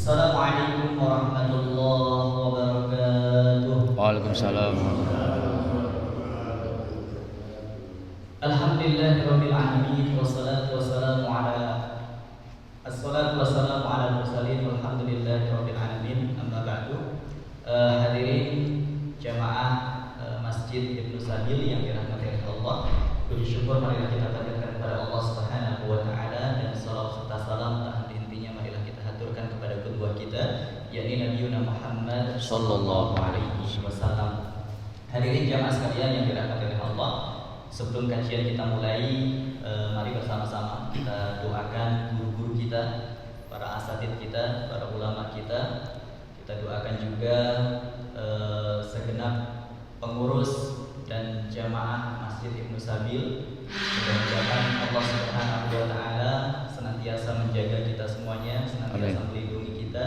Assalamualaikum warahmatullahi wabarakatuh. Waalaikumsalam. Alhamdulillahirabbil alamin wassalatu wassalamu ala mursalin walhamdulillahirabbil alamin. Amma ba'du. Hadirin jamaah Masjid Ibnu Sabil yang dirahmati Allah, puji syukur marilah kita panjatkan kepada Allah Subhanahu wa taala, dan salawat serta salam tak henti-hentinya marilah kita haturkan kepada kedua kita, yakni Nabi Muhammad sallallahu alaihi wasallam. Hadirin jamaah sekalian yang dirahmati Allah, sebelum kajian kita mulai, mari bersama-sama kita doakan guru-guru kita, para asatidz kita, para ulama kita. Kita doakan juga segenap pengurus dan jamaah Masjid Ibnu Sabil. Mudah-mudahan Allah Subhanahu wa taala senantiasa menjaga kita semuanya, senantiasa melindungi kita,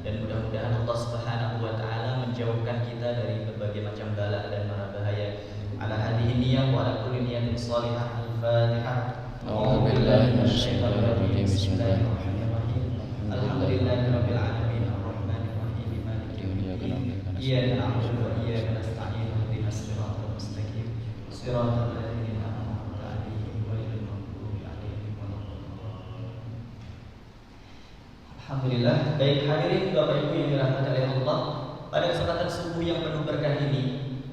dan mudah-mudahan Allah Subhanahu wa taala menjauhkan kita dari berbagai macam bala dan mara bahaya. Ala hadhihi niyyah wa ala kulli niyyatin shalihah. Al-Fatihah. A'udzu billahi minasyaitonir rajim. Bismillahirrahmanirrahim. Alhamdulillahirabbil alamin arrahmanir rahim maliki yaumiddin. Iyyaka na'budu wa iyyaka nasta'in. Ihdinas siratal mustaqim. Siratal ladzina an'amta 'alaihim ghairil maghdubi 'alaihim waladdallin. Alhamdulillah. Baik hadirin Bapak Ibu yang dirahmati oleh Allah, pada kesempatan subuh yang penuh berkah ini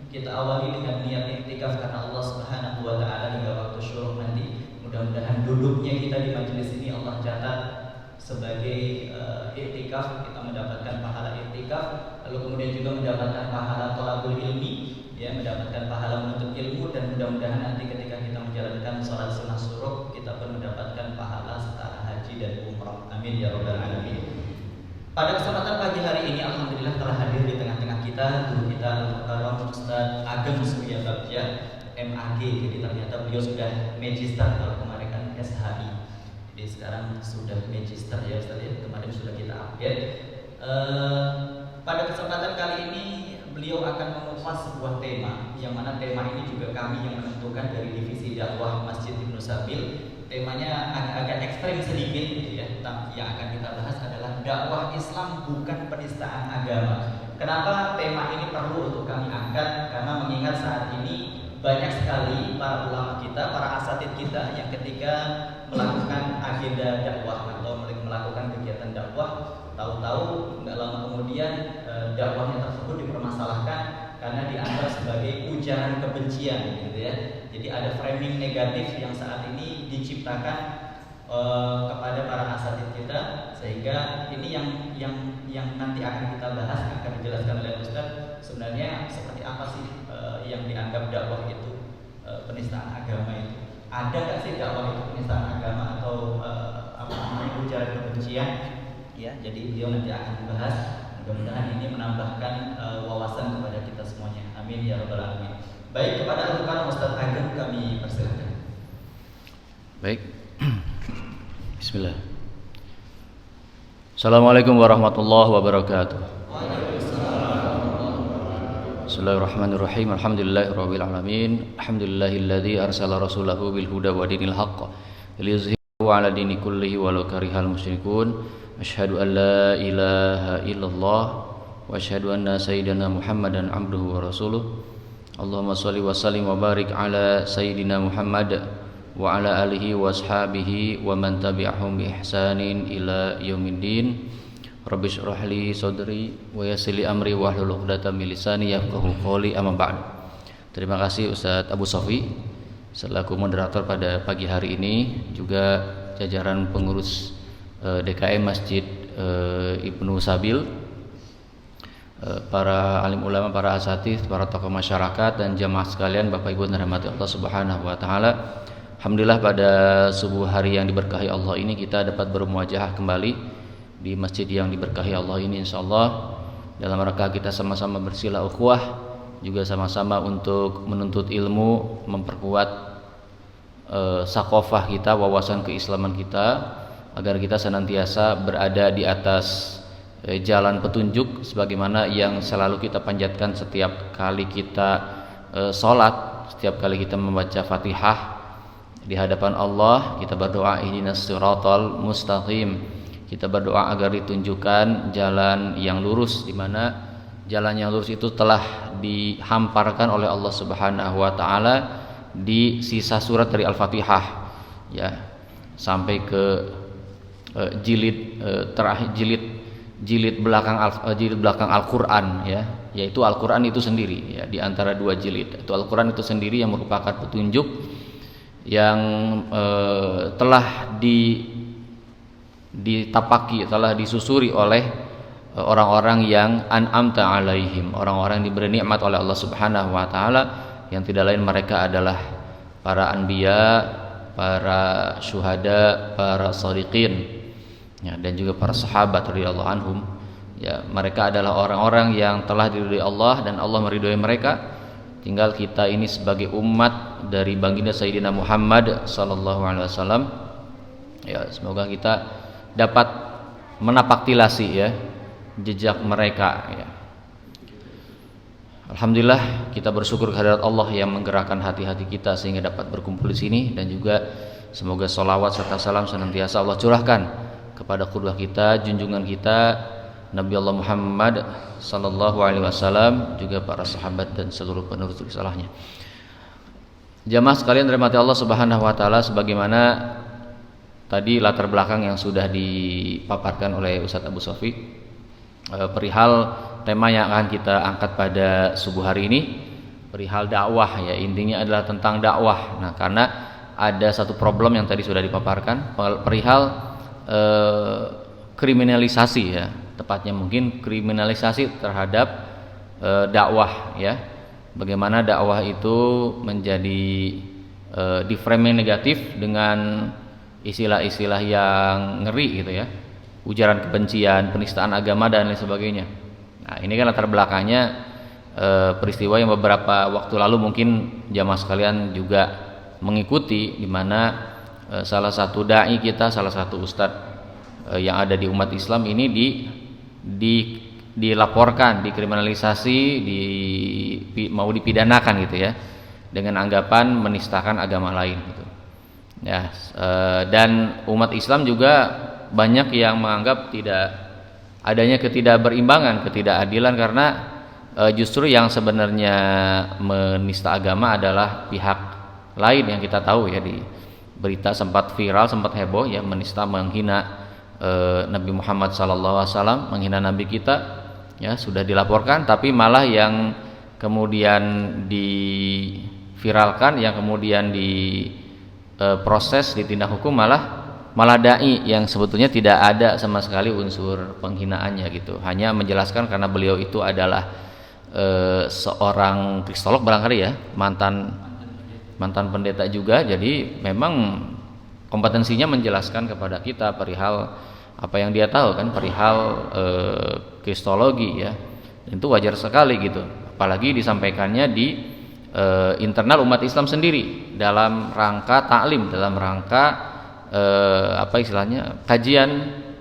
kita awali dengan niat iktikaf karena Allah Subhanahu wa taala hingga waktu syuruk nanti. Mudah-mudahan duduknya kita di majelis ini Allah catat sebagai iktikaf, kita mendapatkan pahala iktikaf, lalu kemudian juga mendapatkan pahala thalabul ilmi, ya, mendapatkan pahala menuntut ilmu, dan mudah-mudahan nanti ketika kita menjalankan sholat sunnah syuruk kita pun mendapatkan pahala setara haji dan umrah. Amin ya rabbal alamin. Pada kesempatan pagi hari ini alhamdulillah telah hadir di tengah-tengah kita guru kita Al-Mukarram Ustaz Ageng Surya Bagja MAG. Jadi ternyata beliau sudah magister, kalau kemarin kan SHI. Jadi sekarang sudah magister ya Ustaz ya. Kemarin sudah kita update. Pada kesempatan kali ini beliau akan mengupas sebuah tema, yang mana tema ini juga kami yang menentukan dari divisi dakwah Masjid Ibnu Sabil. Temanya agak ekstrem sedikit gitu ya. Yang akan kita bahas adalah dakwah Islam bukan penistaan agama. Kenapa tema ini perlu untuk kami angkat? Karena mengingat saat ini banyak sekali para ulama kita, para asatidz kita yang ketika melakukan agenda dakwah atau melakukan kegiatan dakwah, tahu-tahu nggak lama kemudian dakwahnya tersebut dipermasalahkan karena dianggap sebagai ujaran kebencian gitu ya. Jadi ada framing negatif yang saat ini diciptakan kepada para asatidz kita, sehingga ini yang nanti akan kita bahas, akan dijelaskan oleh Ustaz. Sebenarnya seperti apa sih yang dianggap dakwah itu penistaan agama itu? Ada nggak sih dakwah itu penistaan agama atau ujaran kebencian? Ya, jadi beliau nanti akan dibahas. Mudah-mudahan ini menambahkan wawasan kepada kita semuanya. Amin ya rabbal alamin. Baik, kepada Al-Mukarram Ustaz Ageng kami persilakan. Baik. Bismillah. Assalamualaikum warahmatullahi wabarakatuh. Bismillahirrahmanirrahim. Alhamdulillahirabbil alamin. Alhamdulillahilladzi arsala rasulahu bil huda wa dinil haqq liyuzhirahu 'ala dini kullihi walau karihal musyrikun. Asyhadu an la ilaha illallah wa asyhadu anna sayyidina Muhammadan abduhu wa rasuluh. Allahumma shalli wa sallim wa barik ala sayyidina Muhammad wa ala alihi wa ashabihi wa man tabi'ahum bi ihsanin ila yaumiddin. Rabbi shrah li sadri wa yassir li amri wa hlul 'uqdatam min lisani yafqahu qawli, amma ba'd. Terima kasih Ustaz Abu Sofi selaku moderator pada pagi hari ini, juga jajaran pengurus DKM Masjid Ibnu Sabil, para alim ulama, para asatidz, para tokoh masyarakat, dan jamaah sekalian, Bapak Ibu yang dirahmati Allah Subhanahu wa taala. Alhamdulillah pada subuh hari yang diberkahi Allah ini kita dapat bermuajahah kembali di masjid yang diberkahi Allah ini, insyaallah dalam rangka kita sama-sama bersilah ukhuwah, juga sama-sama untuk menuntut ilmu, memperkuat sakofah kita, wawasan keislaman kita, agar kita senantiasa berada di atas jalan petunjuk sebagaimana yang selalu kita panjatkan setiap kali kita sholat, setiap kali kita membaca Fatihah di hadapan Allah. Kita berdoa ihdinas siratal mustaqim, Kita berdoa agar ditunjukkan jalan yang lurus, di mana jalan yang lurus itu telah dihamparkan oleh Allah Subhanahu wa taala di sisa surat dari Al-Fatihah, ya, sampai ke jilid belakang Al-Qur'an, ya, yaitu Al-Qur'an itu sendiri, ya, di antara dua jilid. Itu Al-Qur'an itu sendiri yang merupakan petunjuk yang telah ditapaki, telah disusuri oleh orang-orang yang an'amta alaihim, orang-orang yang diberi nikmat oleh Allah Subhanahu wa taala, yang tidak lain mereka adalah para anbiya, para syuhada, para shadiqin, ya, dan juga para sahabat radhiyallahu anhum. Ya, mereka adalah orang-orang yang telah diridhoi Allah dan Allah meridhoi mereka. Tinggal kita ini sebagai umat dari baginda Sayyidina Muhammad sallallahu alaihi wasallam, ya, semoga kita dapat menapaktilasi, ya, jejak mereka, ya. Alhamdulillah, kita bersyukur kehadirat Allah yang menggerakkan hati-hati kita sehingga dapat berkumpul di sini, dan juga semoga sholawat serta salam senantiasa Allah curahkan kepada qudwah kita, junjungan kita, Nabi Allah Muhammad sallallahu alaihi wasallam, juga para sahabat dan seluruh penerus risalahnya. Jamaah sekalian dirahmati Allah Subhanahu wa taala, sebagaimana tadi latar belakang yang sudah dipaparkan oleh Ustadz Abu Sofi, perihal tema yang akan kita angkat pada subuh hari ini, perihal dakwah, ya, intinya adalah tentang dakwah. Nah, karena ada satu problem yang tadi sudah dipaparkan, perihal kriminalisasi, ya, tepatnya mungkin kriminalisasi terhadap dakwah, ya, bagaimana dakwah itu menjadi di framing negatif dengan istilah-istilah yang ngeri, gitu, ya, ujaran kebencian, penistaan agama dan lain sebagainya. Nah, ini kan latar belakangnya peristiwa yang beberapa waktu lalu mungkin jamaah sekalian juga mengikuti, di mana salah satu dai kita, salah satu ustadz yang ada di umat Islam ini dilaporkan, dikriminalisasi, mau dipidanakan, gitu, ya, dengan anggapan menistakan agama lain, gitu. Ya, dan umat Islam juga banyak yang menganggap tidak adanya ketidakberimbangan, ketidakadilan, karena justru yang sebenarnya menista agama adalah pihak lain yang kita tahu, ya, di berita sempat viral, sempat heboh, ya, menista, menghina Nabi Muhammad SAW, menghina Nabi kita, ya, sudah dilaporkan, tapi malah yang kemudian diviralkan, yang kemudian diproses, ditindak hukum malah dai yang sebetulnya tidak ada sama sekali unsur penghinaannya, gitu. Hanya menjelaskan karena beliau itu adalah seorang kristolog barangkali, ya, mantan pendeta juga, jadi memang kompetensinya menjelaskan kepada kita perihal apa yang dia tahu, kan, perihal kristologi, ya. Dan itu wajar sekali, gitu, apalagi disampaikannya di internal umat Islam sendiri dalam rangka taklim, dalam rangka kajian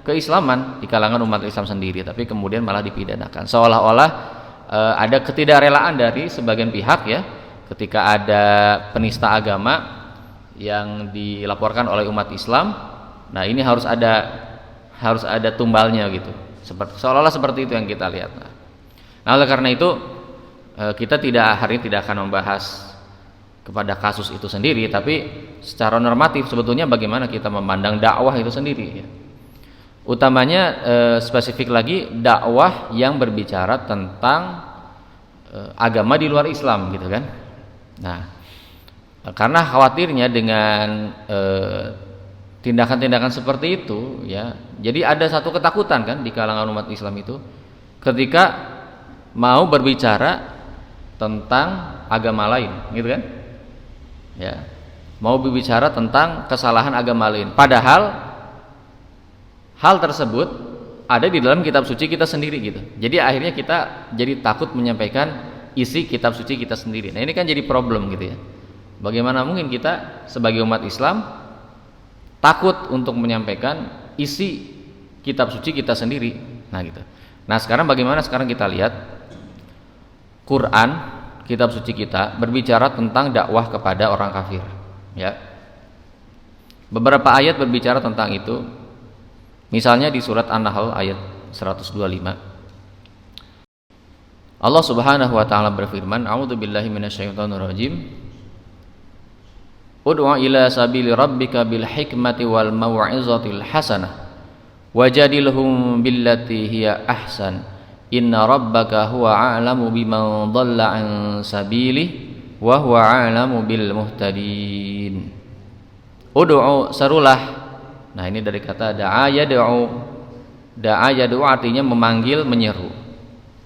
keislaman di kalangan umat Islam sendiri, tapi kemudian malah dipidanakan, seolah-olah ada ketidakrelaan dari sebagian pihak, ya, ketika ada penista agama yang dilaporkan oleh umat Islam. Nah, ini harus ada tumbalnya, gitu, seolah-olah seperti itu yang kita lihat. Nah, oleh karena itu kita hari ini tidak akan membahas kepada kasus itu sendiri, tapi secara normatif sebetulnya bagaimana kita memandang dakwah itu sendiri, ya. Utamanya spesifik lagi dakwah yang berbicara tentang agama di luar Islam, gitu, kan. Nah, karena khawatirnya dengan tindakan-tindakan seperti itu, ya, jadi ada satu ketakutan, kan, di kalangan umat Islam itu ketika mau berbicara tentang agama lain, gitu, kan, ya, mau berbicara tentang kesalahan agama lain, padahal hal tersebut ada di dalam kitab suci kita sendiri, gitu. Jadi akhirnya kita jadi takut menyampaikan isi kitab suci kita sendiri. Nah, ini kan jadi problem, gitu, ya. Bagaimana mungkin kita sebagai umat Islam takut untuk menyampaikan isi kitab suci kita sendiri. Nah, gitu. Nah, sekarang bagaimana sekarang kita lihat Quran, kitab suci kita, berbicara tentang dakwah kepada orang kafir, ya. Beberapa ayat berbicara tentang itu. Misalnya di surat An-Nahl ayat 125. Allah Subhanahu wa taala berfirman, "A'udzubillahi minasyaitonirrajim. Ud'u ila sabili rabbika bil hikmati wal mau'izatil hasanah wajadilhum billati hiya ahsan. Inna rabbaka huwa a'lamu biman dhalla an sabilihi wa huwa a'lamu bil muhtadin." Ud'u, serulah. Nah, ini dari kata da'a yad'u. Da'a yad'u artinya memanggil, menyeru.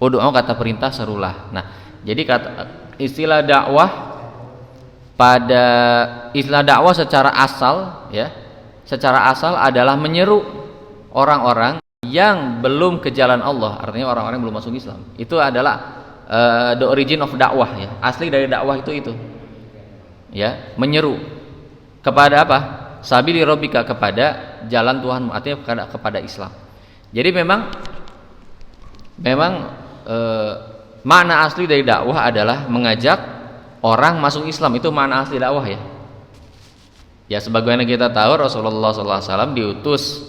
Ud'u kata perintah, serulah. Nah, jadi istilah dakwah secara asal ya, secara asal adalah menyeru orang-orang yang belum ke jalan Allah, artinya orang-orang yang belum masuk Islam. Itu adalah the origin of dakwah ya. Asli dari dakwah itu. Ya, menyeru kepada apa? Sabili rabbika, kepada jalan Tuhanmu, artinya kepada Islam. Jadi memang makna asli dari dakwah adalah mengajak orang masuk Islam. Itu makna asli dakwah ya. Ya, sebagaimana kita tahu Rasulullah SAW diutus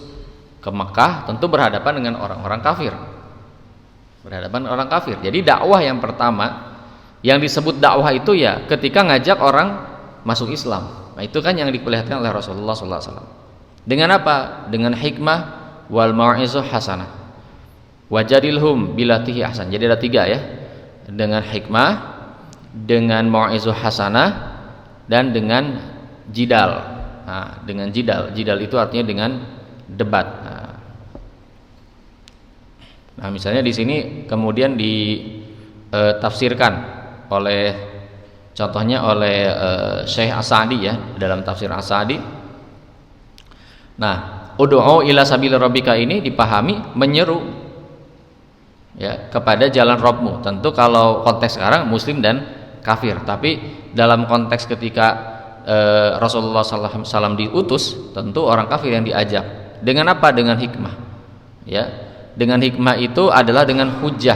ke Mekah tentu berhadapan dengan orang-orang kafir. Jadi dakwah yang pertama yang disebut dakwah itu ya ketika ngajak orang masuk Islam. Nah, itu kan yang diperlihatkan oleh Rasulullah SAW. Dengan apa? Dengan hikmah wal mau'izah hasanah. Wajadilhum bilatihi ahsan. Jadi ada 3 ya. Dengan hikmah, dengan mau'izah hasanah, dan dengan jidal. Nah, dengan jidal itu artinya dengan debat. Nah, misalnya di sini kemudian ditafsirkan oleh contohnya oleh Syekh As-Sa'di ya, dalam tafsir As-Sa'di. Nah, ud'u ila sabil rabbika ini dipahami menyeru ya kepada jalan Rabbmu. Tentu kalau konteks sekarang muslim dan kafir, tapi dalam konteks ketika Rasulullah SAW diutus, tentu orang kafir yang diajak. Dengan apa? Dengan hikmah. Ya, dengan hikmah itu adalah dengan hujah.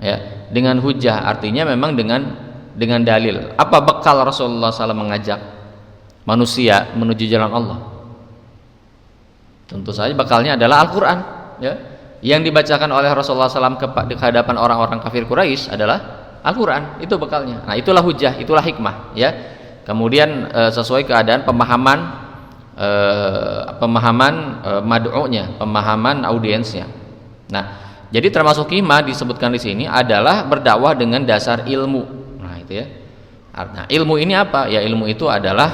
Ya, dengan hujah artinya memang dengan dalil. Apa bekal Rasulullah SAW mengajak manusia menuju jalan Allah? Tentu saja bekalnya adalah Al-Quran. Ya, yang dibacakan oleh Rasulullah SAW ke hadapan orang-orang kafir Quraisy adalah Al-Quran. Itu bekalnya. Nah, itulah hujah, itulah hikmah. Ya. Kemudian sesuai keadaan pemahaman mad'unya, pemahaman audiensnya. Nah, jadi termasuk hikmah disebutkan di sini adalah berdakwah dengan dasar ilmu. Nah, itu ya. Nah, ilmu ini apa? Ya, ilmu itu adalah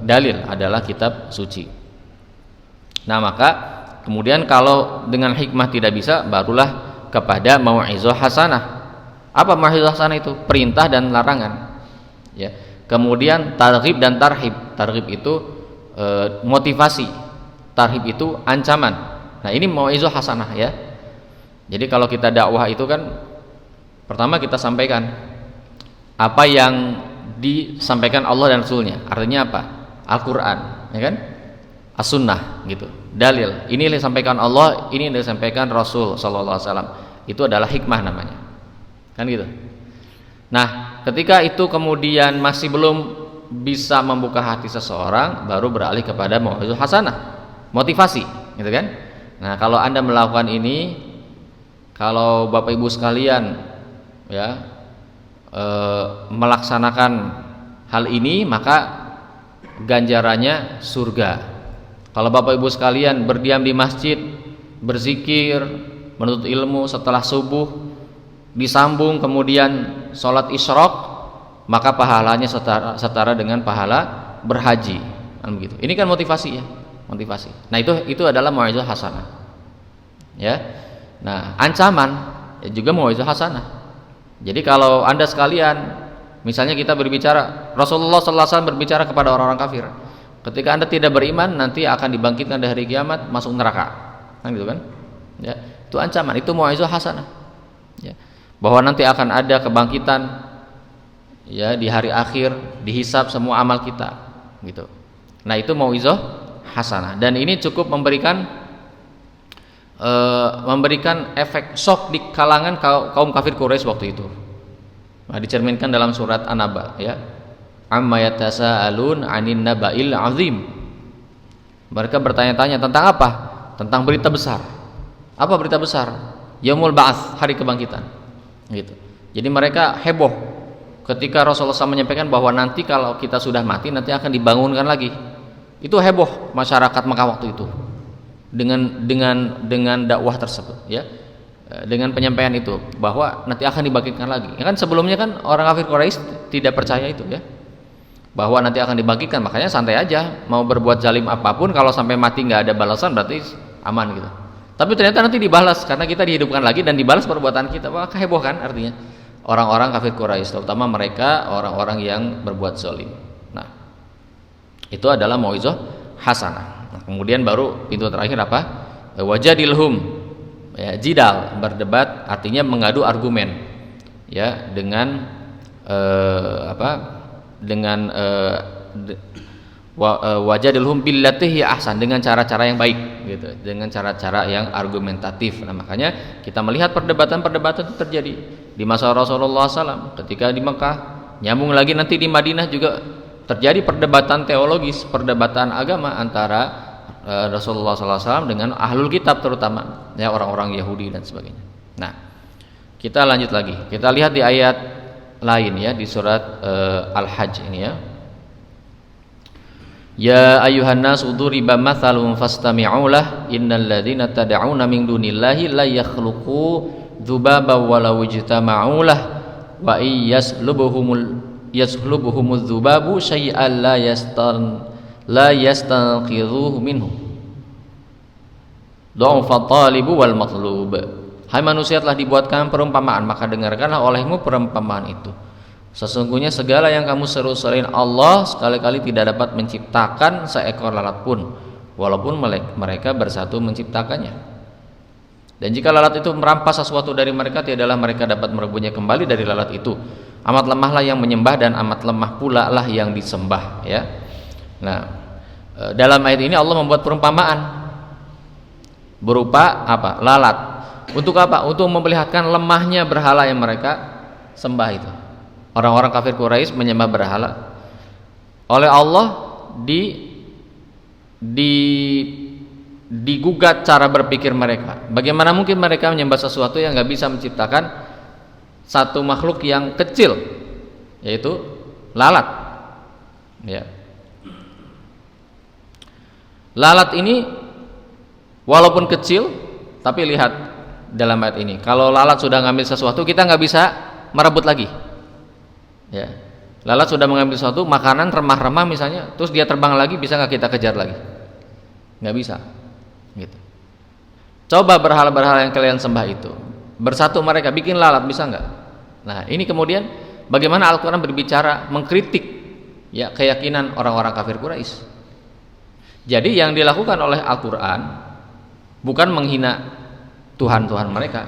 dalil, adalah kitab suci. Nah, maka kemudian kalau dengan hikmah tidak bisa, barulah kepada mau'izah hasanah. Apa mau'izah hasanah itu? Perintah dan larangan. Ya. Kemudian targhib dan tarhib. Targhib itu motivasi, tarhib itu ancaman. Nah, ini mau'izah hasanah ya. Jadi kalau kita dakwah itu kan pertama kita sampaikan apa yang disampaikan Allah dan Rasulnya. Artinya apa? Al-Quran, ya kan? As-Sunnah gitu. Dalil. Ini yang disampaikan Allah, ini yang disampaikan Rasul sallallahu alaihi wasallam. Itu adalah hikmah namanya. Kan gitu. Nah, ketika itu kemudian masih belum bisa membuka hati seseorang, baru beralih kepada mau'izah hasanah, motivasi, gitu kan? Nah, kalau Anda melakukan ini, kalau Bapak Ibu sekalian ya melaksanakan hal ini, maka ganjarannya surga. Kalau Bapak Ibu sekalian berdiam di masjid, berzikir, menuntut ilmu setelah subuh, disambung kemudian sholat isyraq, maka pahalanya setara dengan pahala berhaji. Kan begitu. Ini kan motivasi ya, motivasi. Nah, itu adalah mau'izah hasanah. Ya. Nah, ancaman ya juga mau'izah hasanah. Jadi kalau Anda sekalian, misalnya kita berbicara, Rasulullah sallallahu alaihi wasallam berbicara kepada orang-orang kafir. Ketika Anda tidak beriman, nanti akan dibangkitkan di hari kiamat, masuk neraka. Kan gitu kan? Ya. Itu ancaman, itu mau'izah hasanah. Ya. Bahwa nanti akan ada kebangkitan ya di hari akhir, dihisab semua amal kita gitu. Nah, itu mau'izah hasanah, dan ini cukup memberikan efek shock di kalangan kaum kafir Quraisy waktu itu. Nah, dicerminkan dalam surat An-Naba ya. Amma yatasaalun 'anin naba'il 'azim. Mereka bertanya-tanya tentang apa? Tentang berita besar. Apa berita besar? Yaumul Ba'ats, hari kebangkitan. Gitu. Jadi mereka heboh ketika Rasulullah SAW menyampaikan bahwa nanti kalau kita sudah mati nanti akan dibangunkan lagi. Itu heboh masyarakat Mekah waktu itu. Dengan dakwah tersebut, ya. Dengan penyampaian itu bahwa nanti akan dibangkitkan lagi. Ya kan sebelumnya kan orang kafir Quraisy tidak percaya itu, ya. Bahwa nanti akan dibangkitkan, makanya santai aja, mau berbuat zalim apapun kalau sampai mati nggak ada balasan berarti aman gitu. Tapi ternyata nanti dibalas karena kita dihidupkan lagi dan dibalas perbuatan kita. Wah, heboh kan artinya orang-orang kafir Quraisy, terutama mereka orang-orang yang berbuat zalim. Nah, itu adalah mauizah hasanah. Nah, kemudian baru pintu terakhir apa? Wajadilhum, ya, jidal, berdebat, artinya mengadu argumen, ya, dengan wajadilhum billatihi ahsan, dengan cara-cara yang baik, gitu, dengan cara-cara yang argumentatif. Nah, makanya kita melihat perdebatan-perdebatan itu terjadi di masa Rasulullah SAW ketika di Mekah, nyambung lagi nanti di Madinah juga terjadi perdebatan teologis, perdebatan agama antara Rasulullah SAW dengan ahlul kitab, terutama ya orang-orang Yahudi dan sebagainya. Nah, kita lanjut lagi, kita lihat di ayat lain, ya, di surat Al-Hajj ini, ya. Ya ayyuhan nas uduriba mathalun fastami'u lah innal ladzina tad'una min dunillahi la yakhluqu dzubaban walau ijtama'u lah wa yaslubuhumuz dzubabu syai'an la yastanqidhuhu minhu dha'fa talibu wal matlub. Hai manusia, telah dibuatkan perumpamaan, maka dengarkanlah olehmu perumpamaan itu. Sesungguhnya segala yang kamu seru selain Allah sekali-kali tidak dapat menciptakan seekor lalat pun, walaupun mereka bersatu menciptakannya. Dan jika lalat itu merampas sesuatu dari mereka, tidaklah mereka dapat merebutnya kembali dari lalat itu. Amat lemahlah yang menyembah dan amat lemah pula lah yang disembah, ya. Nah, dalam ayat ini Allah membuat perumpamaan berupa apa? Lalat. Untuk apa? Untuk memperlihatkan lemahnya berhala yang mereka sembah itu. Orang-orang kafir Quraisy menyembah berhala. Oleh Allah digugat cara berpikir mereka. Bagaimana mungkin mereka menyembah sesuatu yang nggak bisa menciptakan satu makhluk yang kecil, yaitu lalat, ya. Lalat ini walaupun kecil, tapi lihat dalam ayat ini, kalau lalat sudah ngambil sesuatu, kita nggak bisa merebut lagi, ya. Lalat sudah mengambil sesuatu, makanan remah-remah misalnya, terus dia terbang lagi, bisa nggak kita kejar lagi? Nggak bisa, gitu. Coba berhala-berhala yang kalian sembah itu, bersatu mereka bikin lalat, bisa nggak? Nah, ini kemudian bagaimana Al-Quran berbicara mengkritik, ya, keyakinan orang-orang kafir Quraisy. Jadi yang dilakukan oleh Al-Quran bukan menghina Tuhan-Tuhan mereka,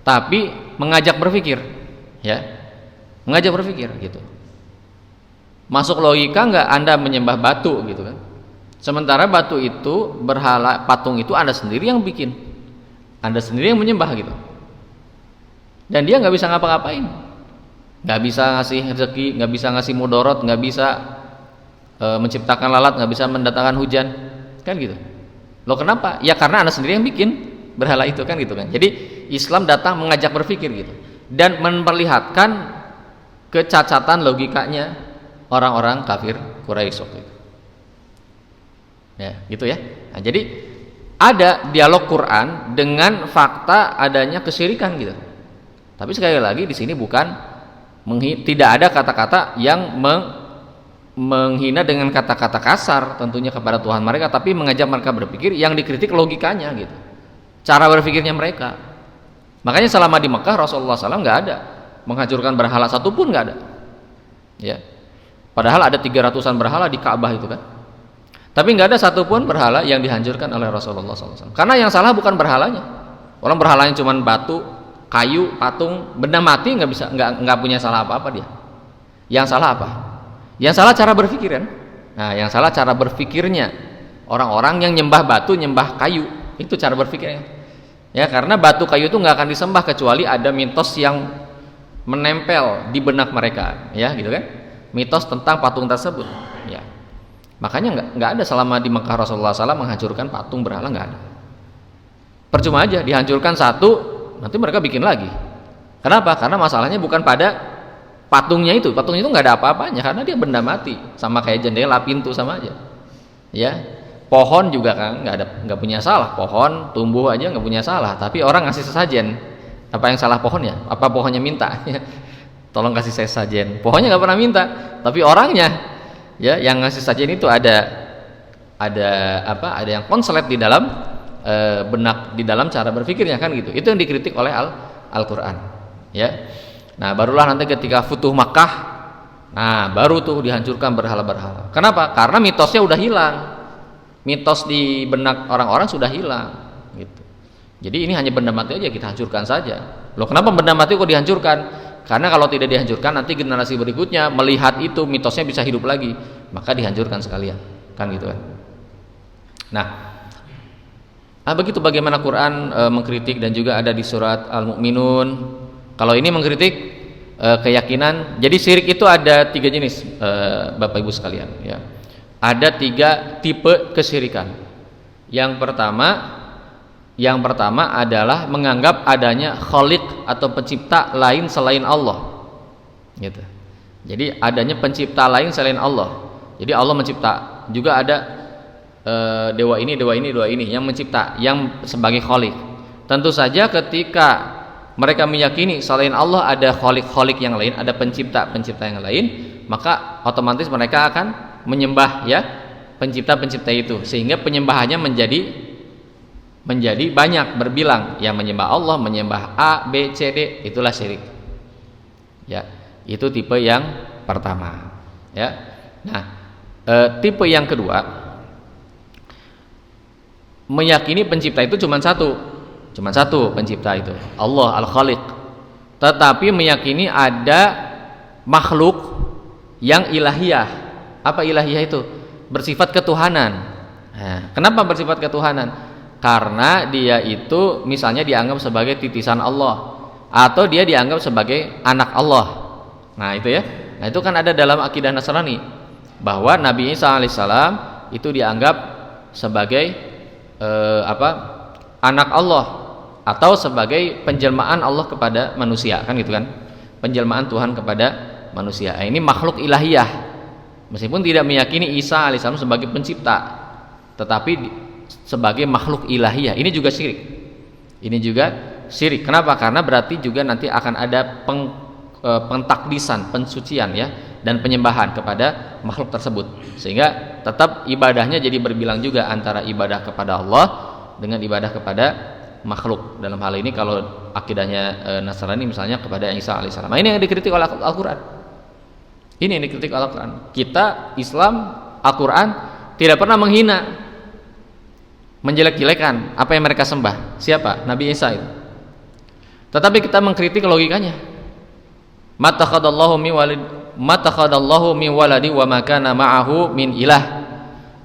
tapi mengajak berpikir, ya, mengajak berpikir, gitu. Masuk logika nggak Anda menyembah batu, gitu kan? Sementara batu itu, berhala, patung itu Anda sendiri yang bikin, Anda sendiri yang menyembah, gitu. Dan dia nggak bisa ngapa-ngapain, nggak bisa ngasih rezeki, nggak bisa ngasih mudorot, nggak bisa menciptakan lalat, nggak bisa mendatangkan hujan, kan gitu. Loh, kenapa? Ya karena Anda sendiri yang bikin berhala itu, kan gitu kan. Jadi Islam datang mengajak berpikir, gitu, dan memperlihatkan kecacatan logikanya orang-orang kafir Quraisy waktu itu, ya, gitu ya. Nah, jadi ada dialog Quran dengan fakta adanya kesyirikan, gitu. Tapi sekali lagi di sini bukan tidak ada kata-kata yang menghina dengan kata-kata kasar tentunya kepada Tuhan mereka, tapi mengajak mereka berpikir, yang dikritik logikanya, gitu, cara berpikirnya mereka. Makanya selama di Mekah Rasulullah SAW nggak ada menghancurkan berhala satupun, nggak ada, ya. Padahal ada 300-an berhala di Ka'bah itu kan, tapi nggak ada satupun berhala yang dihancurkan oleh Rasulullah SAW. Karena yang salah bukan berhalanya. Orang berhalanya cuma batu, kayu, patung, benda mati, nggak punya salah apa-apa dia. Yang salah apa? Yang salah cara berpikir, kan? Nah, yang salah cara berpikirnya orang-orang yang nyembah batu, nyembah kayu, itu cara berpikirnya. Ya, karena batu kayu itu nggak akan disembah kecuali ada mitos yang menempel di benak mereka, ya, gitu kan? Mitos tentang patung tersebut, ya. Makanya nggak ada selama di Mekah Rasulullah SAW menghancurkan patung berhala, nggak ada. Percuma aja dihancurkan satu, nanti mereka bikin lagi. Kenapa? Karena masalahnya bukan pada patungnya itu nggak ada apa-apanya karena dia benda mati, sama kayak jendela, pintu sama aja. Ya, pohon juga kan nggak punya salah, pohon tumbuh aja nggak punya salah, tapi orang ngasih sesajen, apa yang salah pohonnya? Apa pohonnya minta? Tolong kasih saya sesajen, pohonnya nggak pernah minta, tapi orangnya, ya, yang ngasih sesajen itu ada yang konslet di dalam benak, di dalam cara berpikirnya kan gitu. Itu yang dikritik oleh Al-Quran, ya. Nah, barulah nanti ketika Futuh Makkah, nah baru tuh dihancurkan berhala-berhala. Kenapa? Karena mitosnya udah hilang, mitos di benak orang-orang sudah hilang, gitu. Jadi ini hanya benda mati aja kita hancurkan saja. Loh, kenapa benda mati kok dihancurkan? Karena kalau tidak dihancurkan nanti generasi berikutnya melihat itu mitosnya bisa hidup lagi, maka dihancurkan sekalian, kan gitu kan. Nah, begitu bagaimana Quran mengkritik, dan juga ada di surat Al-Mu'minun. Kalau ini mengkritik keyakinan. Jadi syirik itu ada 3 jenis, Bapak Ibu sekalian, ya. Ada 3 tipe kesyirikan. Yang pertama adalah menganggap adanya khaliq atau pencipta lain selain Allah, gitu. Jadi adanya pencipta lain selain Allah. Jadi Allah mencipta, juga ada dewa ini yang mencipta, yang sebagai khaliq. Tentu saja ketika mereka meyakini selain Allah ada khaliq yang lain, ada pencipta yang lain, maka otomatis mereka akan menyembah, ya, pencipta itu, sehingga penyembahannya menjadi banyak, berbilang, yang menyembah Allah, menyembah A, B, C, D, itulah syirik. Ya, itu tipe yang pertama, ya. Nah, tipe yang kedua, meyakini pencipta itu cuma satu pencipta itu, Allah Al-Khaliq, tetapi meyakini ada makhluk yang ilahiyah. Apa ilahiyah itu? Bersifat ketuhanan. Nah, kenapa bersifat ketuhanan? Karena dia itu misalnya dianggap sebagai titisan Allah, atau dia dianggap sebagai anak Allah. Nah, itu ya. Nah, itu kan ada dalam akidah Nasrani, bahwa Nabi Isa alaihissalam itu dianggap sebagai anak Allah, atau sebagai penjelmaan Allah kepada manusia, kan gitu kan, penjelmaan Tuhan kepada manusia. Nah, ini makhluk ilahiyah, meskipun tidak meyakini Isa alaihissalam sebagai pencipta, tetapi sebagai makhluk ilahiyah. Ini juga syirik. Kenapa? Karena berarti juga nanti akan ada pentakdisan, pensucian, ya, dan penyembahan kepada makhluk tersebut, sehingga tetap ibadahnya jadi berbilang juga antara ibadah kepada Allah dengan ibadah kepada makhluk. Dalam hal ini kalau akidahnya Nasrani misalnya kepada Isa alaihissalam. Nah, ini yang dikritik oleh Al-Quran. Ini yang dikritik oleh Al-Quran. Kita Islam, Al-Quran tidak pernah menghina, menjelek-jelekan apa yang mereka sembah. Siapa? Nabi Isa itu. Tetapi kita mengkritik logikanya. Matakhadallahu min waladi wa ma kana ma'ahu min ilah.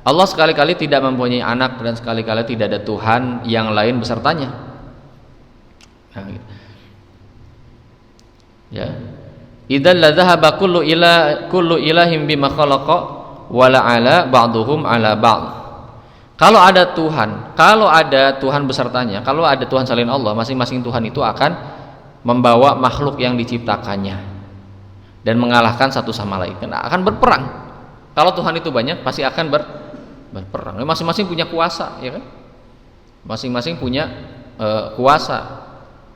Allah sekali-kali tidak mempunyai anak, dan sekali-kali tidak ada Tuhan yang lain besertanya. Nah, gitu. Ya. Idzal la dzahaba kullu ilahim bima khalaqa wa la ala ba'dhum ala ba'd. Kalau ada Tuhan besertanya, kalau ada Tuhan selain Allah, masing-masing Tuhan itu akan membawa makhluk yang diciptakannya dan mengalahkan satu sama lain. Karena akan berperang. Kalau Tuhan itu banyak, pasti akan berperang. Masing-masing punya kuasa, ya kan? Masing-masing punya kuasa.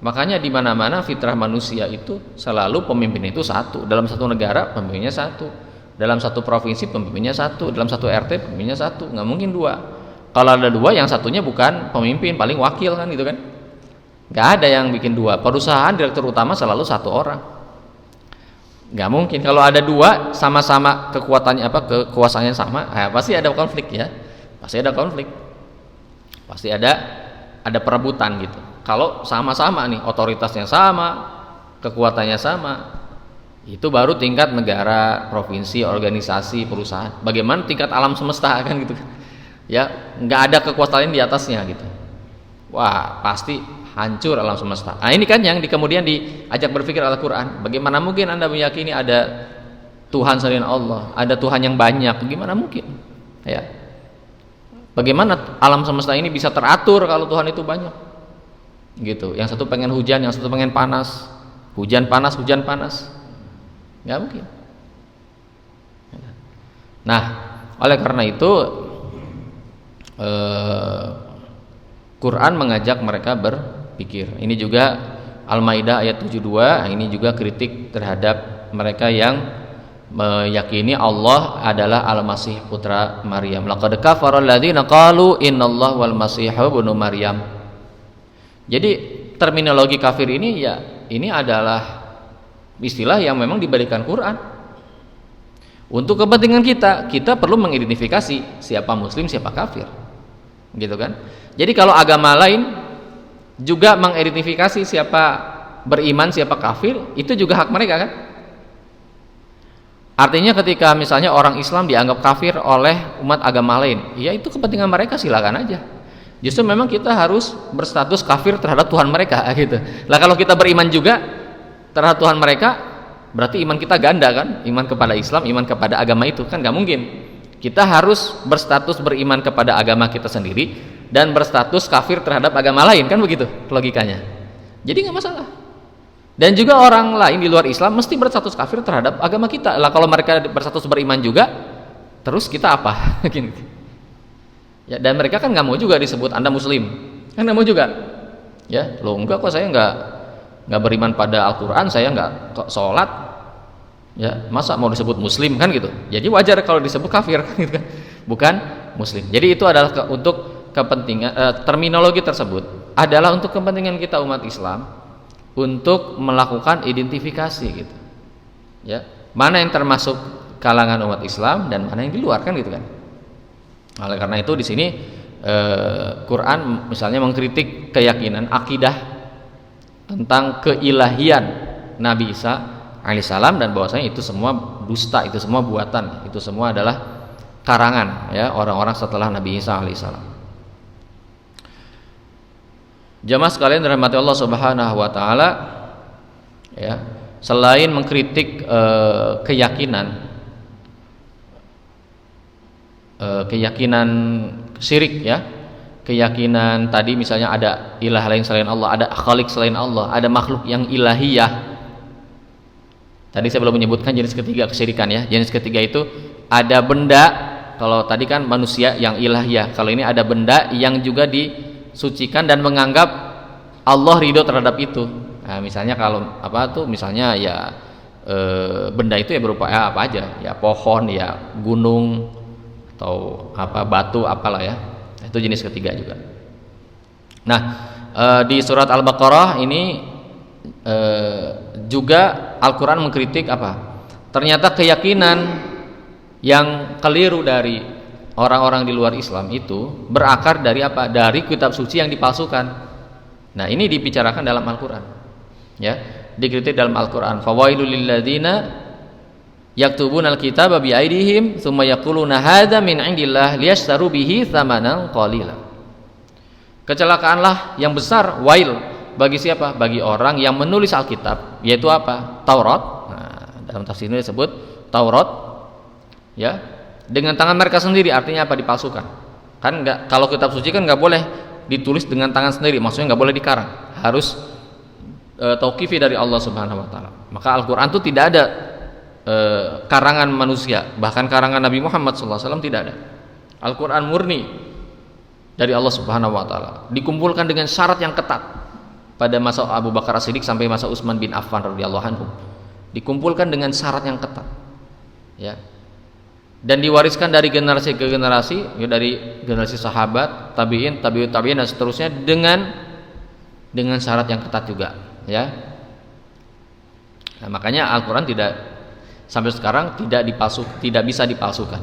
Makanya di mana-mana fitrah manusia itu selalu pemimpin itu satu. Dalam satu negara pemimpinnya satu, dalam satu provinsi pemimpinnya satu, dalam satu RT pemimpinnya satu. Nggak mungkin 2. Kalau ada 2, yang satunya bukan pemimpin, paling wakil, kan gitu kan? Nggak ada yang bikin 2. Perusahaan direktur utama selalu 1 orang. Nggak mungkin. Kalau ada 2 sama-sama kekuatannya kekuasaannya sama, pasti ada konflik, ya. Pasti ada konflik. Pasti ada perebutan gitu. Kalau sama-sama nih, otoritasnya sama, kekuatannya sama, itu baru tingkat negara, provinsi, organisasi, perusahaan. Bagaimana tingkat alam semesta, kan gitu kan? Ya, nggak ada kekuatan lain di atasnya gitu. Wah, pasti hancur alam semesta. Nah, ini kan yang kemudian diajak berpikir Al-Quran. Bagaimana mungkin Anda meyakini ada Tuhan selain Allah, ada Tuhan yang banyak? Gimana mungkin? Ya. Bagaimana alam semesta ini bisa teratur kalau Tuhan itu banyak? Gitu. Yang satu pengen hujan, yang satu pengen panas. Hujan panas. Nggak mungkin. Nah, oleh karena itu Quran mengajak mereka berpikir. Ini juga Al-Maidah ayat 72. Ini juga kritik terhadap mereka yang meyakini Allah adalah Al-Masih putra Maryam. Laqad kafara alladziina qalu innallaha wal masiihu ibnu Maryam. Jadi terminologi kafir ini ini adalah istilah yang memang diberikan Quran. Untuk kepentingan kita perlu mengidentifikasi siapa muslim, siapa kafir. Gitu kan? Jadi kalau agama lain juga mengidentifikasi siapa beriman, siapa kafir, itu juga hak mereka kan? Artinya ketika misalnya orang Islam dianggap kafir oleh umat agama lain, ya itu kepentingan mereka, silakan aja. Justru memang kita harus berstatus kafir terhadap Tuhan mereka gitu. Lah kalau kita beriman juga terhadap Tuhan mereka, berarti iman kita ganda kan? Iman kepada Islam, iman kepada agama itu kan nggak mungkin. Kita harus berstatus beriman kepada agama kita sendiri dan berstatus kafir terhadap agama lain, kan begitu logikanya. Jadi nggak masalah. Dan juga orang lain di luar Islam mesti berstatus kafir terhadap agama kita. Lah kalau mereka berstatus beriman juga, terus kita apa? Gini. Ya, dan mereka kan nggak mau juga disebut Anda Muslim, kan nggak mau juga. Ya, loh enggak kok, saya nggak beriman pada Al-Quran, saya nggak kok sholat. Ya, masa mau disebut Muslim kan gitu. Jadi wajar kalau disebut kafir kan gitu kan, bukan Muslim. Jadi itu adalah untuk kepentingan terminologi tersebut adalah untuk kepentingan kita umat Islam. Untuk melakukan identifikasi gitu, ya mana yang termasuk kalangan umat Islam dan mana yang di luar kan gitu kan. Oleh karena itu di sini Quran misalnya mengkritik keyakinan akidah tentang keilahian Nabi Isa alaihissalam dan bahwasanya itu semua dusta, itu semua buatan, itu semua adalah karangan ya orang-orang setelah Nabi Isa alaihissalam. Jamaah sekalian dirahmati Allah Subhanahu wa taala, ya, selain mengkritik keyakinan syirik ya, keyakinan tadi misalnya ada ilah lain selain Allah, ada khalik selain Allah, ada makhluk yang ilahiyah. Tadi saya belum menyebutkan jenis ketiga kesyirikan ya. Jenis ketiga itu ada benda, kalau tadi kan manusia yang ilahiyah, kalau ini ada benda yang juga disucikan dan menganggap Allah ridho terhadap itu. Nah, misalnya kalau apa tuh misalnya ya benda itu ya berupa ya apa aja, ya pohon, ya gunung atau apa batu apalah ya. Itu jenis ketiga juga. Nah, di surat Al-Baqarah ini juga Al-Quran mengkritik apa? Ternyata keyakinan yang keliru dari orang-orang di luar Islam itu berakar dari apa? Dari kitab suci yang dipalsukan. Nah, ini dibicarakan dalam Al-Quran. Ya, dikritik dalam Al-Quran. Fawailul lilladzina yaktubuna al-kitaba bi aydihim tsumma yaquluna hadza min indillah liyashtaru bihi tsamanan qalila. Kecelakaanlah yang besar, wail bagi siapa? Bagi orang yang menulis Alkitab, yaitu apa? Taurat. Nah, dalam tafsir ini disebut Taurat. Ya, dengan tangan mereka sendiri, artinya apa? Dipalsukan. Kan enggak, kalau kitab suci kan enggak boleh ditulis dengan tangan sendiri, maksudnya enggak boleh dikarang, harus tauqifi dari Allah Subhanahu wa taala. Maka Al-Qur'an itu tidak ada karangan manusia, bahkan karangan Nabi Muhammad SAW tidak ada. Al-Qur'an murni dari Allah Subhanahu wa taala, dikumpulkan dengan syarat yang ketat pada masa Abu Bakar As-Siddiq sampai masa Utsman bin Affan radhiyallahu anhu. Dikumpulkan dengan syarat yang ketat. Ya. Dan diwariskan dari generasi ke generasi, ya, dari generasi sahabat, tabi'in, tabi'ut tabi'in dan seterusnya dengan syarat yang ketat juga, ya. Nah, makanya Al-Qur'an tidak sampai sekarang tidak bisa dipalsukan.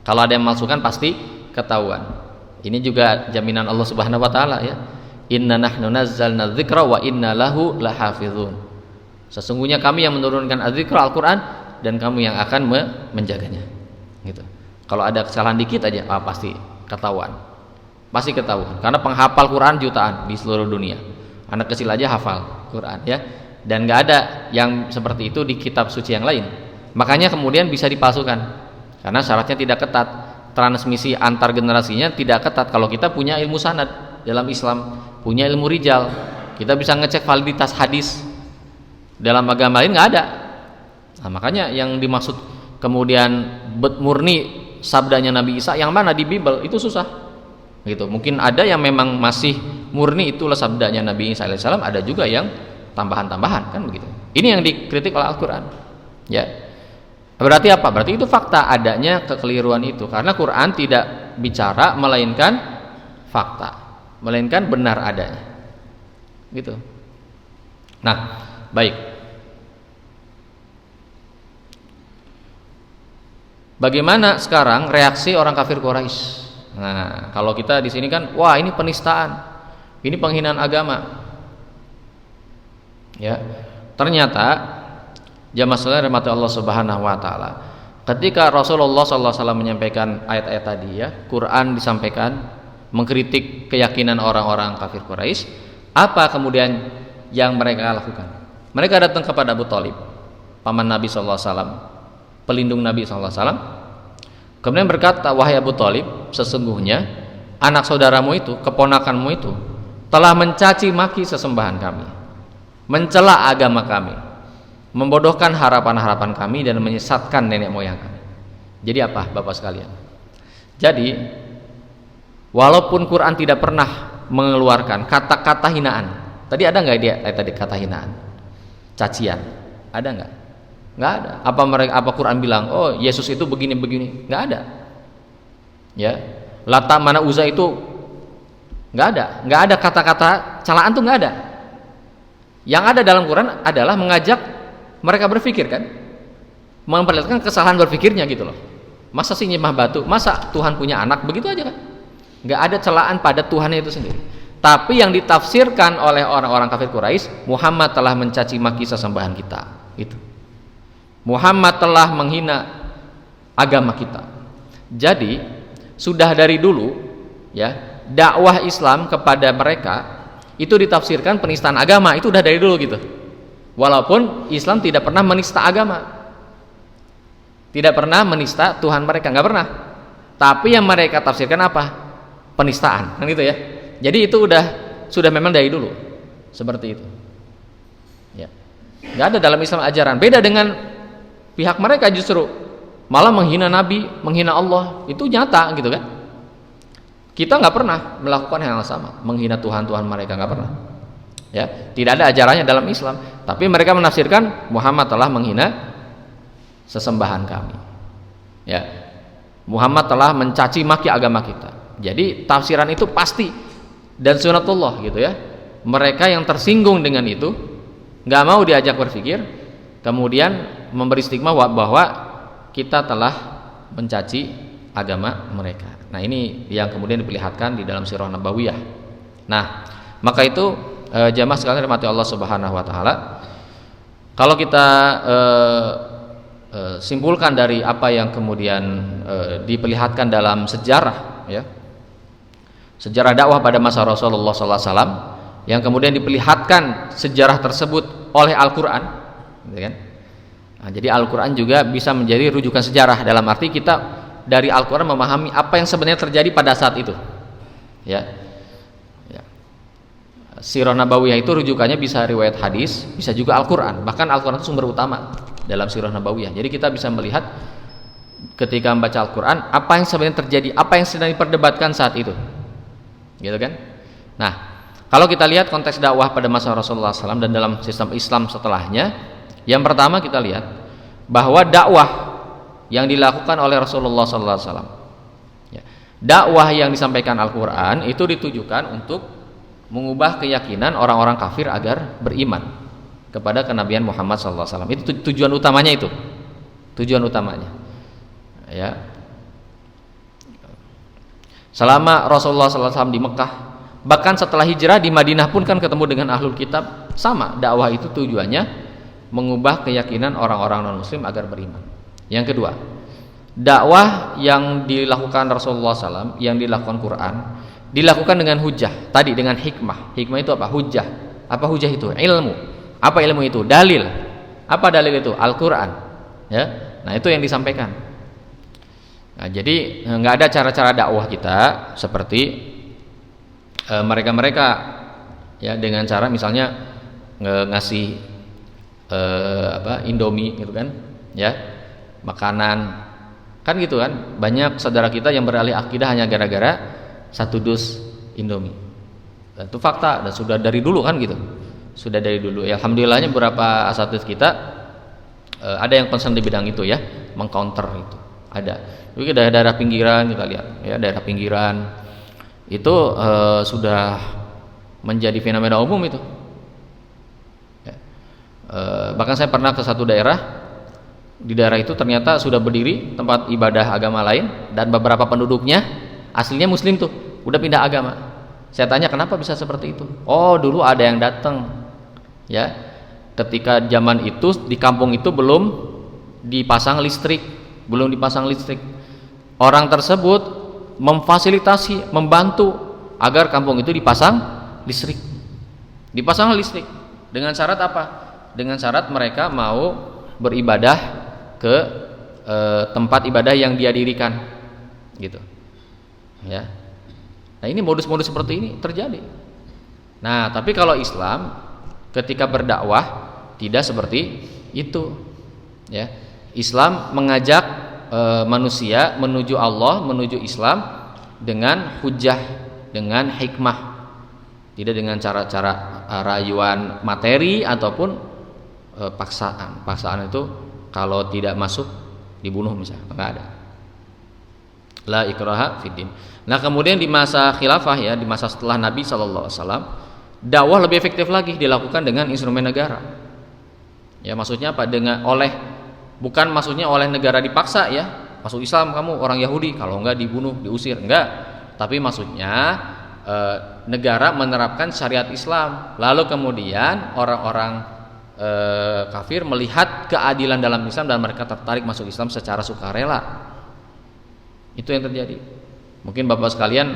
Kalau ada yang memalsukan pasti ketahuan. Ini juga jaminan Allah Subhanahu wa taala ya. Inna nahnu nazzalna dzikra wa inna lahu lahafizun. Sesungguhnya kami yang menurunkan az-dzikra Al-Qur'an dan kami yang akan menjaganya. Gitu. Kalau ada kesalahan dikit aja pasti ketahuan. Pasti ketahuan karena penghafal Quran jutaan di seluruh dunia. Anak kecil aja hafal Quran ya. Dan enggak ada yang seperti itu di kitab suci yang lain. Makanya kemudian bisa dipalsukan karena syaratnya tidak ketat. transmisi antar generasinya tidak ketat. Kalau kita punya ilmu sanad dalam Islam, punya ilmu rijal, kita bisa ngecek validitas hadis. Dalam agama lain nggak ada. Nah, makanya yang dimaksud kemudian murni sabdanya Nabi Isa yang mana di Bible itu susah gitu. Mungkin ada yang memang masih murni itulah sabdanya Nabi Isa alaihissalam, ada juga yang tambahan-tambahan kan begitu. Ini yang dikritik oleh Al-Quran ya. Berarti apa? Berarti itu fakta adanya kekeliruan itu, karena Quran tidak bicara melainkan fakta, melainkan benar adanya gitu. Nah baik, bagaimana sekarang reaksi orang kafir Quraisy? Nah, kalau kita di sini kan, wah ini penistaan, ini penghinaan agama. Ya, ternyata jamaah sekalian rahmati Allah Subhanahu Wa Taala, ketika Rasulullah SAW menyampaikan ayat-ayat tadi ya, Quran disampaikan mengkritik keyakinan orang-orang kafir Quraisy, apa kemudian yang mereka lakukan? Mereka datang kepada Abu Thalib, paman Nabi SAW, pelindung Nabi SAW, kemudian berkata, wahai Abu Thalib, sesungguhnya anak saudaramu itu, keponakanmu itu telah mencaci maki sesembahan kami, mencela agama kami, membodohkan harapan-harapan kami, dan menyesatkan nenek moyang kami. Jadi apa Bapak sekalian? Jadi walaupun Quran tidak pernah mengeluarkan kata-kata hinaan, tadi ada nggak dia tadi kata hinaan, cacian, ada nggak? Nggak ada. Apa Quran bilang, oh Yesus itu begini-begini? Nggak ada. Ya, Lata mana Uzza itu nggak ada kata-kata celaan tuh nggak ada. Yang ada dalam Quran adalah mengajak mereka berpikir kan, memperlihatkan kesalahan berpikirnya gitu loh. Masa sih nyembah batu? Masa Tuhan punya anak? Begitu aja kan? Nggak ada celaan pada Tuhannya itu sendiri. Tapi yang ditafsirkan oleh orang-orang kafir Quraisy, Muhammad telah mencaci maki sesembahan kita. Itu. Muhammad telah menghina agama kita. Jadi sudah dari dulu ya, dakwah Islam kepada mereka itu ditafsirkan penistaan agama, itu udah dari dulu gitu. Walaupun Islam tidak pernah menista agama, tidak pernah menista Tuhan mereka, nggak pernah. Tapi yang mereka tafsirkan apa? Penistaan, kan gitu ya. Jadi itu sudah memang dari dulu seperti itu. Ya, nggak ada dalam Islam ajaran. Beda dengan pihak mereka, justru malah menghina Nabi, menghina Allah, itu nyata gitu kan. Kita nggak pernah melakukan hal yang sama, menghina Tuhan-Tuhan mereka, nggak pernah. Ya, tidak ada ajarannya dalam Islam. Tapi mereka menafsirkan Muhammad telah menghina sesembahan kami. Ya, Muhammad telah mencaci maki agama kita. Jadi tafsiran itu pasti dan sunatullah gitu ya. Mereka yang tersinggung dengan itu nggak mau diajak berpikir, kemudian memberi stigma bahwa kita telah mencaci agama mereka. Nah ini yang kemudian diperlihatkan di dalam Sirah Nabawiyah. Nah maka itu jamaah sekalian rahmati Allah Subhanahu Wa Taala, kalau kita simpulkan dari apa yang kemudian diperlihatkan dalam sejarah ya, sejarah dakwah pada masa Rasulullah SAW, yang kemudian diperlihatkan sejarah tersebut oleh Al-Quran gitu kan? Nah, jadi Al-Quran juga bisa menjadi rujukan sejarah, dalam arti kita dari Al-Quran memahami apa yang sebenarnya terjadi pada saat itu ya. Sirah Nabawiyah itu rujukannya bisa riwayat hadis, bisa juga Al-Quran. Bahkan Al-Quran itu sumber utama dalam Sirah Nabawiyah. Jadi kita bisa melihat ketika membaca Al-Quran apa yang sebenarnya terjadi, apa yang sedang diperdebatkan saat itu gitu kan. Nah kalau kita lihat konteks dakwah pada masa Rasulullah SAW dan dalam sistem Islam setelahnya, yang pertama kita lihat bahwa dakwah yang dilakukan oleh Rasulullah SAW ya, dakwah yang disampaikan Al-Quran itu ditujukan untuk mengubah keyakinan orang-orang kafir agar beriman kepada kenabian Muhammad SAW. Itu tujuan utamanya, itu tujuan utamanya ya. Selama Rasulullah SAW di Mekah, bahkan setelah hijrah di Madinah pun kan ketemu dengan ahlul kitab, sama dakwah itu tujuannya mengubah keyakinan orang-orang non-muslim agar beriman. Yang kedua, dakwah yang dilakukan Rasulullah SAW, yang dilakukan Quran, dilakukan dengan hujah, tadi dengan hikmah. Hikmah itu apa? Hujah. Apa hujah itu? Ilmu. Apa ilmu itu? Dalil. Apa dalil itu? Al-Quran ya. Nah itu yang disampaikan. Nah, jadi nggak ada cara-cara dakwah kita seperti mereka-mereka ya, dengan cara misalnya ngasih Indomie gitu kan ya, makanan kan gitu kan. Banyak saudara kita yang beralih akidah hanya gara-gara satu dus Indomie. Dan itu fakta dan sudah dari dulu kan gitu. Sudah dari dulu. Ya, alhamdulillahnya beberapa asatidz kita ada yang concern di bidang itu ya, mengcounter itu. Ada. Jadi daerah-daerah pinggiran kita lihat ya, daerah pinggiran itu sudah menjadi fenomena umum itu. Ya. Bahkan saya pernah ke satu daerah, di daerah itu ternyata sudah berdiri tempat ibadah agama lain dan beberapa penduduknya aslinya muslim tuh, udah pindah agama. Saya tanya kenapa bisa seperti itu? Oh, dulu ada yang datang ya, ketika zaman itu di kampung itu belum dipasang listrik. Orang tersebut memfasilitasi, membantu agar kampung itu dipasang listrik. Dengan syarat apa? Dengan syarat mereka mau beribadah ke tempat ibadah yang dia dirikan, gitu. Ya. Nah, ini modus-modus seperti ini terjadi. Nah, tapi kalau Islam ketika berdakwah tidak seperti itu. Ya. Islam mengajak manusia menuju Allah, menuju Islam dengan hujah, dengan hikmah, tidak dengan cara-cara rayuan materi ataupun paksaan itu kalau tidak masuk dibunuh misalnya, enggak ada. La ikraha fiddin. Nah, kemudian di masa khilafah ya, di masa setelah Nabi SAW, dakwah lebih efektif lagi dilakukan dengan instrumen negara. Ya, maksudnya apa? Bukan maksudnya oleh negara dipaksa ya, masuk Islam kamu orang Yahudi, kalau enggak dibunuh, diusir, enggak. Tapi maksudnya negara menerapkan syariat Islam, lalu kemudian orang-orang kafir melihat keadilan dalam Islam dan mereka tertarik masuk Islam secara sukarela. Itu yang terjadi. Mungkin Bapak sekalian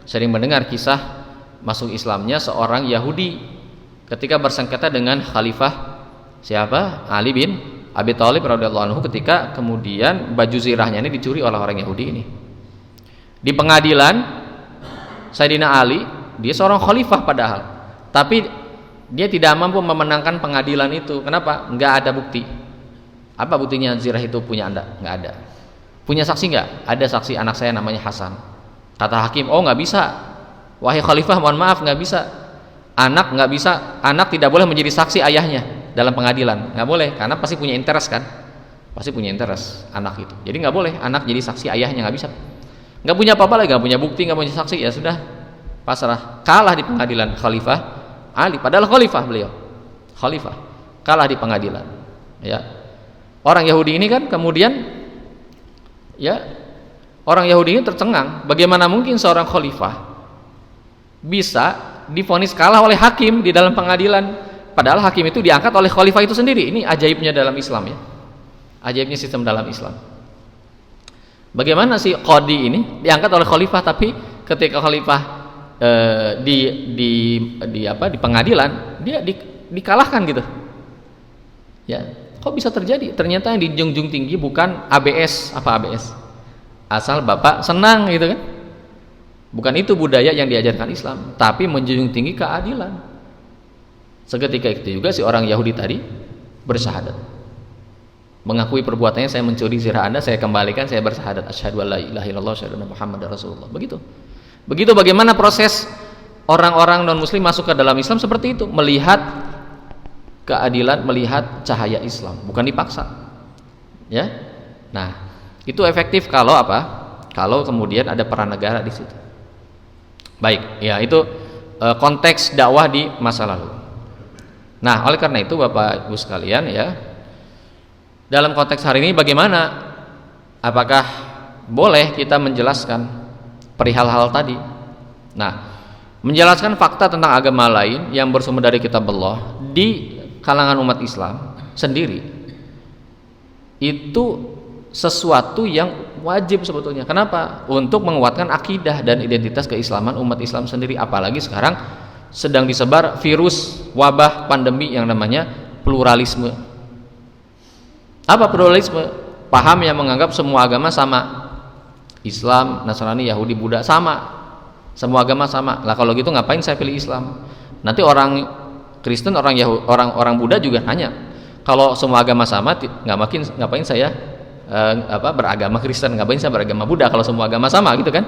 sering mendengar kisah masuk Islamnya seorang Yahudi ketika bersengketa dengan khalifah siapa? Ali bin Abi Thalib radhiyallahu anhu, ketika kemudian baju zirahnya ini dicuri oleh orang Yahudi ini. Di pengadilan Sayyidina Ali, dia seorang khalifah padahal, tapi dia tidak mampu memenangkan pengadilan itu. Kenapa? Enggak ada bukti. Apa buktinya zirah itu punya Anda? Enggak ada. Punya saksi enggak? Ada saksi, anak saya namanya Hasan. Kata hakim, oh enggak bisa. Wahai khalifah, mohon maaf, enggak bisa. Anak enggak bisa, anak tidak boleh menjadi saksi ayahnya dalam pengadilan, nggak boleh, karena pasti punya interest kan, pasti punya interest anak itu. Jadi nggak boleh anak jadi saksi ayahnya, nggak bisa, nggak punya apa-apa lagi, nggak punya bukti, nggak punya saksi, ya sudah pasrah, kalah di pengadilan khalifah Ali, padahal khalifah beliau, khalifah, kalah di pengadilan. Ya, orang Yahudi ini kan kemudian, ya orang Yahudi ini tercengang, bagaimana mungkin seorang khalifah bisa divonis kalah oleh hakim di dalam pengadilan. Padahal hakim itu diangkat oleh khalifah itu sendiri. Ini ajaibnya dalam Islam ya. Ajaibnya sistem dalam Islam. Bagaimana sih qadi ini diangkat oleh khalifah, tapi ketika khalifah di pengadilan dia dikalahkan gitu. Ya, kok bisa terjadi? Ternyata yang dijunjung tinggi bukan ABS, apa ABS? Asal Bapak senang gitu kan. Bukan itu budaya yang diajarkan Islam, tapi menjunjung tinggi keadilan. Seketika itu juga si orang Yahudi tadi bersyahadat, mengakui perbuatannya, saya mencuri zirah Anda, saya kembalikan, saya bersyahadat asyhadu alla ilaha illallah wa asyhadu anna muhammadar rasulullah. Begitu bagaimana proses orang-orang non muslim masuk ke dalam Islam, seperti itu, melihat keadilan, melihat cahaya Islam, bukan dipaksa. Ya. Nah, itu efektif kalau apa? Kalau kemudian ada peran negara di situ. Baik, ya itu konteks dakwah di masa lalu. Nah, oleh karena itu Bapak Ibu sekalian ya, dalam konteks hari ini bagaimana? Apakah boleh kita menjelaskan perihal hal tadi? Nah, menjelaskan fakta tentang agama lain yang bersumber dari kitab Allah di kalangan umat Islam sendiri itu sesuatu yang wajib sebetulnya. Kenapa? Untuk menguatkan akidah dan identitas keislaman umat Islam sendiri, apalagi sekarang sedang disebar virus wabah pandemi yang namanya pluralisme. Apa pluralisme? Paham yang menganggap semua agama sama. Islam, Nasrani, Yahudi, Buddha sama. Semua agama sama. Lah kalau gitu ngapain saya pilih Islam? Nanti orang Kristen, orang Buddha juga nanya, kalau semua agama sama, ngapain saya beragama Kristen, ngapain saya beragama Buddha kalau semua agama sama gitu kan?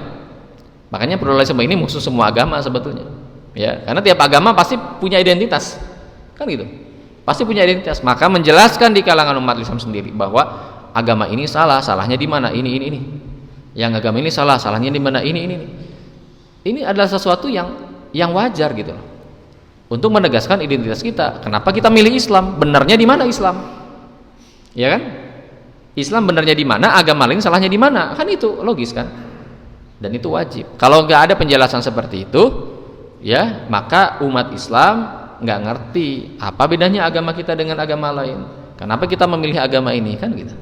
Makanya pluralisme ini musuh semua agama sebetulnya. Ya, karena tiap agama pasti punya identitas. Kan gitu. Pasti punya identitas. Maka menjelaskan di kalangan umat Islam sendiri bahwa agama ini salah, salahnya di mana? Ini. Yang agama ini salah, salahnya di mana? Ini. Ini adalah sesuatu yang wajar gitu loh. Untuk menegaskan identitas kita. Kenapa kita milih Islam? Benarnya di mana Islam? Ya kan? Islam benarnya di mana? Agama lain salahnya di mana? Kan itu logis kan? Dan itu wajib. Kalau nggak ada penjelasan seperti itu, ya maka umat Islam nggak ngerti apa bedanya agama kita dengan agama lain. Kenapa kita memilih agama ini? Kan gitu.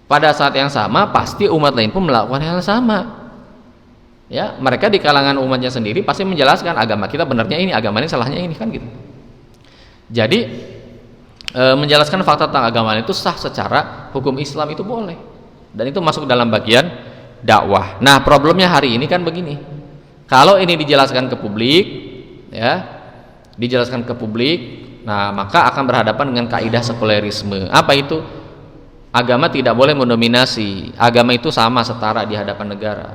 Pada saat yang sama pasti umat lain pun melakukan hal yang sama. Ya, mereka di kalangan umatnya sendiri pasti menjelaskan agama kita benarnya ini, agama ini salahnya ini kan gitu. Jadi menjelaskan fakta tentang agama itu sah secara hukum Islam itu boleh. Dan itu masuk dalam bagian dakwah. Nah, problemnya hari ini kan begini. Kalau ini dijelaskan ke publik, ya, dijelaskan ke publik, nah maka akan berhadapan dengan kaidah sekulerisme. Apa itu? Agama tidak boleh mendominasi. Agama itu sama setara di hadapan negara.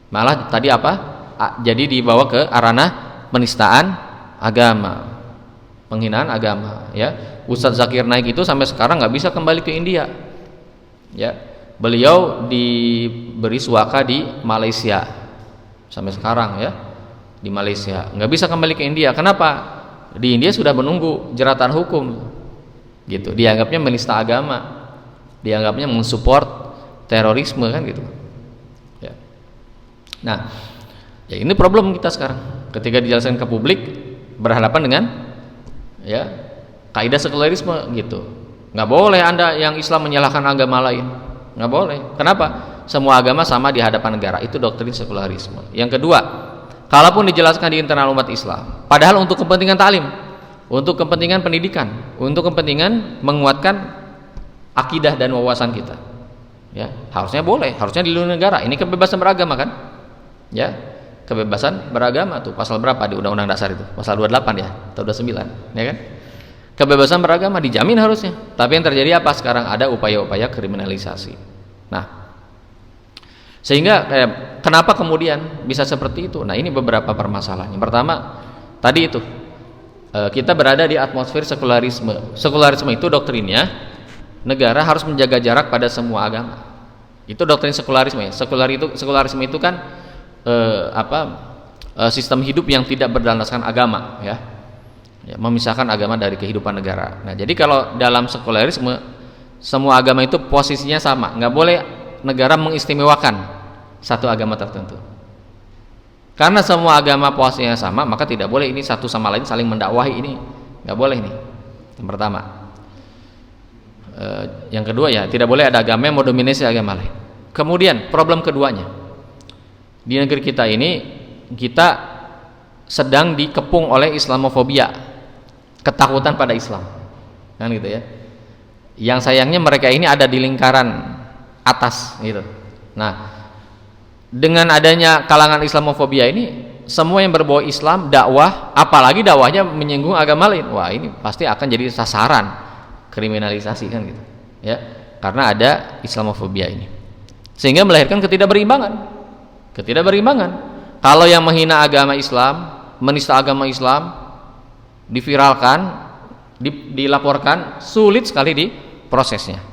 Malah tadi apa? Jadi dibawa ke ranah penistaan agama, penghinaan agama. Ya, Ustadz Zakir Naik itu sampai sekarang nggak bisa kembali ke India. Ya, beliau diberi suaka di Malaysia sampai sekarang ya, di Malaysia nggak bisa kembali ke India. Kenapa? Di India sudah menunggu jeratan hukum. Gitu. Dianggapnya menista agama, dianggapnya mensupport terorisme kan gitu. Nah, ya ini problem kita sekarang. Ketika dijelaskan ke publik berhadapan dengan ya kaidah sekulerisme gitu. Nggak boleh Anda yang Islam menyalahkan agama lain. Nggak boleh. Kenapa? Semua agama sama di hadapan negara. Itu doktrin sekulerisme. Yang kedua, kalaupun dijelaskan di internal umat Islam, padahal untuk kepentingan taklim, untuk kepentingan pendidikan, untuk kepentingan menguatkan akidah dan wawasan kita. Ya, harusnya boleh, harusnya dilindungi negara. Ini kebebasan beragama kan? Ya, kebebasan beragama tuh pasal berapa di Undang-Undang Dasar itu? Pasal 28 ya, atau 29, ya kan? Kebebasan beragama dijamin harusnya. Tapi yang terjadi apa sekarang? Ada upaya-upaya kriminalisasi. Nah, sehingga kenapa kemudian bisa seperti itu? Nah, ini beberapa permasalahan. Yang pertama, tadi itu kita berada di atmosfer sekularisme. Sekularisme itu doktrinnya negara harus menjaga jarak pada semua agama. Itu doktrin sekularisme ya. Sekularisme itu kan sistem hidup yang tidak berdasarkan agama ya, memisahkan agama dari kehidupan negara. Nah, jadi kalau dalam sekularisme semua agama itu posisinya sama, nggak boleh negara mengistimewakan satu agama tertentu. Karena semua agama posisinya sama, maka tidak boleh ini satu sama lain saling mendakwahi, ini nggak boleh nih. Yang pertama. Yang kedua ya tidak boleh ada agama yang mendominasi agama lain. Kemudian problem keduanya, di negeri kita ini kita sedang dikepung oleh Islamofobia, ketakutan pada Islam, kan gitu ya. Yang sayangnya mereka ini ada di lingkaran atas gitu. Nah, dengan adanya kalangan Islamofobia ini, semua yang berbau Islam, dakwah, apalagi dakwahnya menyinggung agama lain, wah ini pasti akan jadi sasaran kriminalisasi kan gitu ya, karena ada Islamofobia ini, sehingga melahirkan ketidakberimbangan. Kalau yang menghina agama Islam, menista agama Islam, diviralkan, dilaporkan, sulit sekali prosesnya,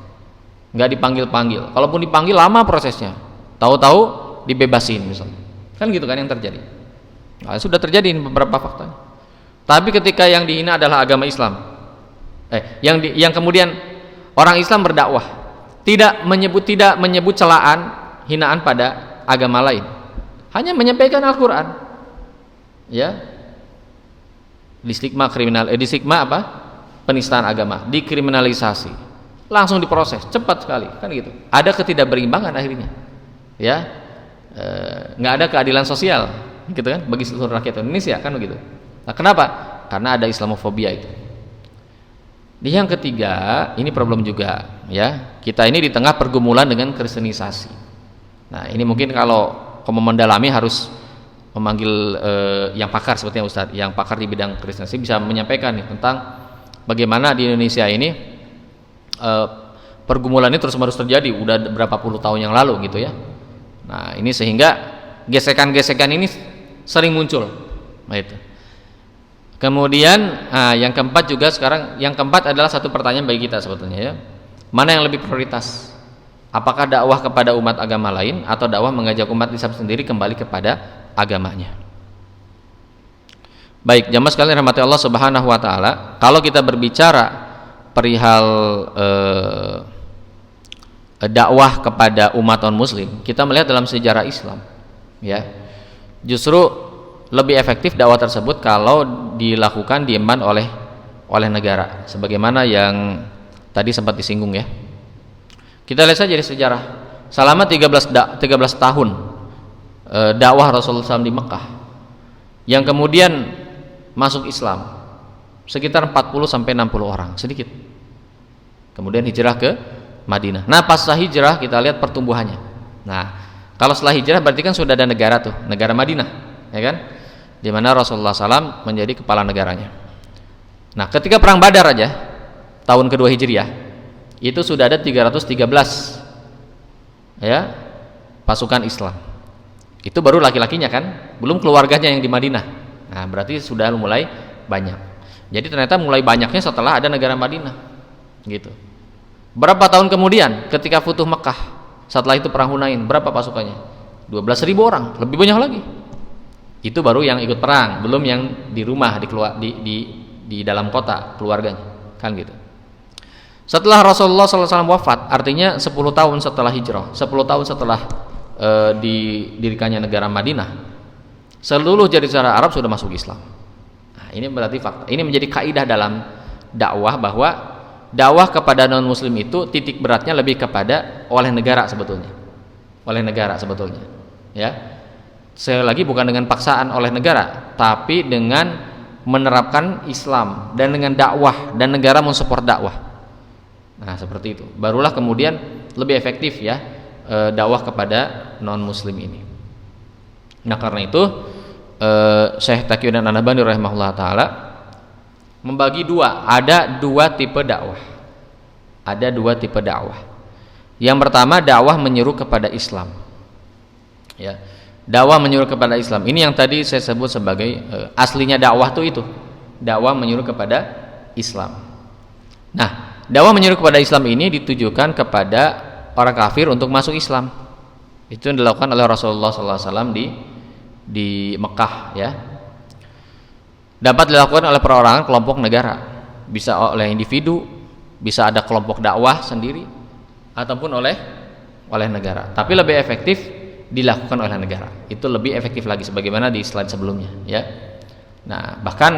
nggak dipanggil-panggil. Kalaupun dipanggil lama prosesnya, tahu-tahu dibebasin misalnya, kan gitu kan yang terjadi. Nah, sudah terjadi beberapa fakta. Tapi ketika yang dihina adalah agama Islam, yang kemudian orang Islam berdakwah tidak menyebut celaan, hinaan pada agama lain, hanya menyampaikan Al-Quran, ya, distigma penistaan agama, dikriminalisasi, langsung diproses cepat sekali, kan gitu. Ada ketidakberimbangan akhirnya, ya, nggak ada keadilan sosial, gitu kan, bagi seluruh rakyat Indonesia, kan begitu. Nah, kenapa? Karena ada Islamofobia itu. Yang ketiga, ini problem juga, ya, kita ini di tengah pergumulan dengan kristenisasi. Nah, ini mungkin kalau mendalami harus memanggil yang pakar seperti Ustadz, yang pakar di bidang Kristensi bisa menyampaikan nih tentang bagaimana di Indonesia ini pergumulan ini terus-menerus terjadi udah berapa puluh tahun yang lalu gitu ya. Nah, ini sehingga gesekan-gesekan ini sering muncul. Nah, itu. Kemudian yang keempat juga sekarang, yang keempat adalah satu pertanyaan bagi kita sebetulnya ya. Mana yang lebih prioritas? Apakah dakwah kepada umat agama lain atau dakwah mengajak umat Islam sendiri kembali kepada agamanya? Baik, jamaah sekalian rahmati Allah Subhanahu wa taala, kalau kita berbicara perihal dakwah kepada umat non muslim, kita melihat dalam sejarah Islam ya. Justru lebih efektif dakwah tersebut kalau dilakukan diemban oleh negara, sebagaimana yang tadi sempat disinggung ya. Kita lihat saja dari sejarah, selama 13 tahun dakwah Rasulullah SAW di Mekah, yang kemudian masuk Islam sekitar 40-60 orang, sedikit. Kemudian hijrah ke Madinah. Nah, pasca hijrah kita lihat pertumbuhannya. Nah, kalau setelah hijrah berarti kan sudah ada negara tuh, negara Madinah, ya kan? Di mana Rasulullah SAW menjadi kepala negaranya. Nah, ketika perang Badar aja tahun kedua Hijriah itu sudah ada 313 ya pasukan Islam. Itu baru laki-lakinya kan, belum keluarganya yang di Madinah. Nah, berarti sudah mulai banyak. Jadi ternyata mulai banyaknya setelah ada negara Madinah. Gitu. Berapa tahun kemudian ketika Futuh Mekah, setelah itu perang Hunain, berapa pasukannya? 12.000 orang, lebih banyak lagi. Itu baru yang ikut perang, belum yang di rumah, di dalam kota keluarganya, kan gitu. Setelah Rasulullah SAW wafat, artinya 10 tahun setelah hijrah, 10 tahun setelah didirikannya negara Madinah, seluruh jazirah Arab sudah masuk Islam. Nah, ini berarti fakta. Ini menjadi kaidah dalam dakwah, bahwa dakwah kepada non muslim itu titik beratnya lebih kepada oleh negara sebetulnya. Oleh negara sebetulnya. Ya. Sekali lagi bukan dengan paksaan oleh negara, tapi dengan menerapkan Islam dan dengan dakwah, dan negara mensupport dakwah. Nah, seperti itu. Barulah kemudian lebih efektif ya dakwah kepada non muslim ini. Nah, karena itu Syekh Taqiyuddin An-Nabhani rahimahullah taala membagi dua, ada dua tipe dakwah. Ada dua tipe dakwah. Yang pertama, dakwah menyeru kepada Islam. Ya. Dakwah menyuruh kepada Islam. Ini yang tadi saya sebut sebagai aslinya dakwah itu. Dakwah menyuruh kepada Islam. Nah, dakwah menyuruh kepada Islam ini ditujukan kepada orang kafir untuk masuk Islam. Itu yang dilakukan oleh Rasulullah SAW di Mekah ya. Dapat dilakukan oleh perorangan, kelompok, negara. Bisa oleh individu, bisa ada kelompok dakwah sendiri, ataupun oleh negara. Tapi lebih efektif dilakukan oleh negara. Itu lebih efektif lagi, sebagaimana di slide sebelumnya ya. Nah, bahkan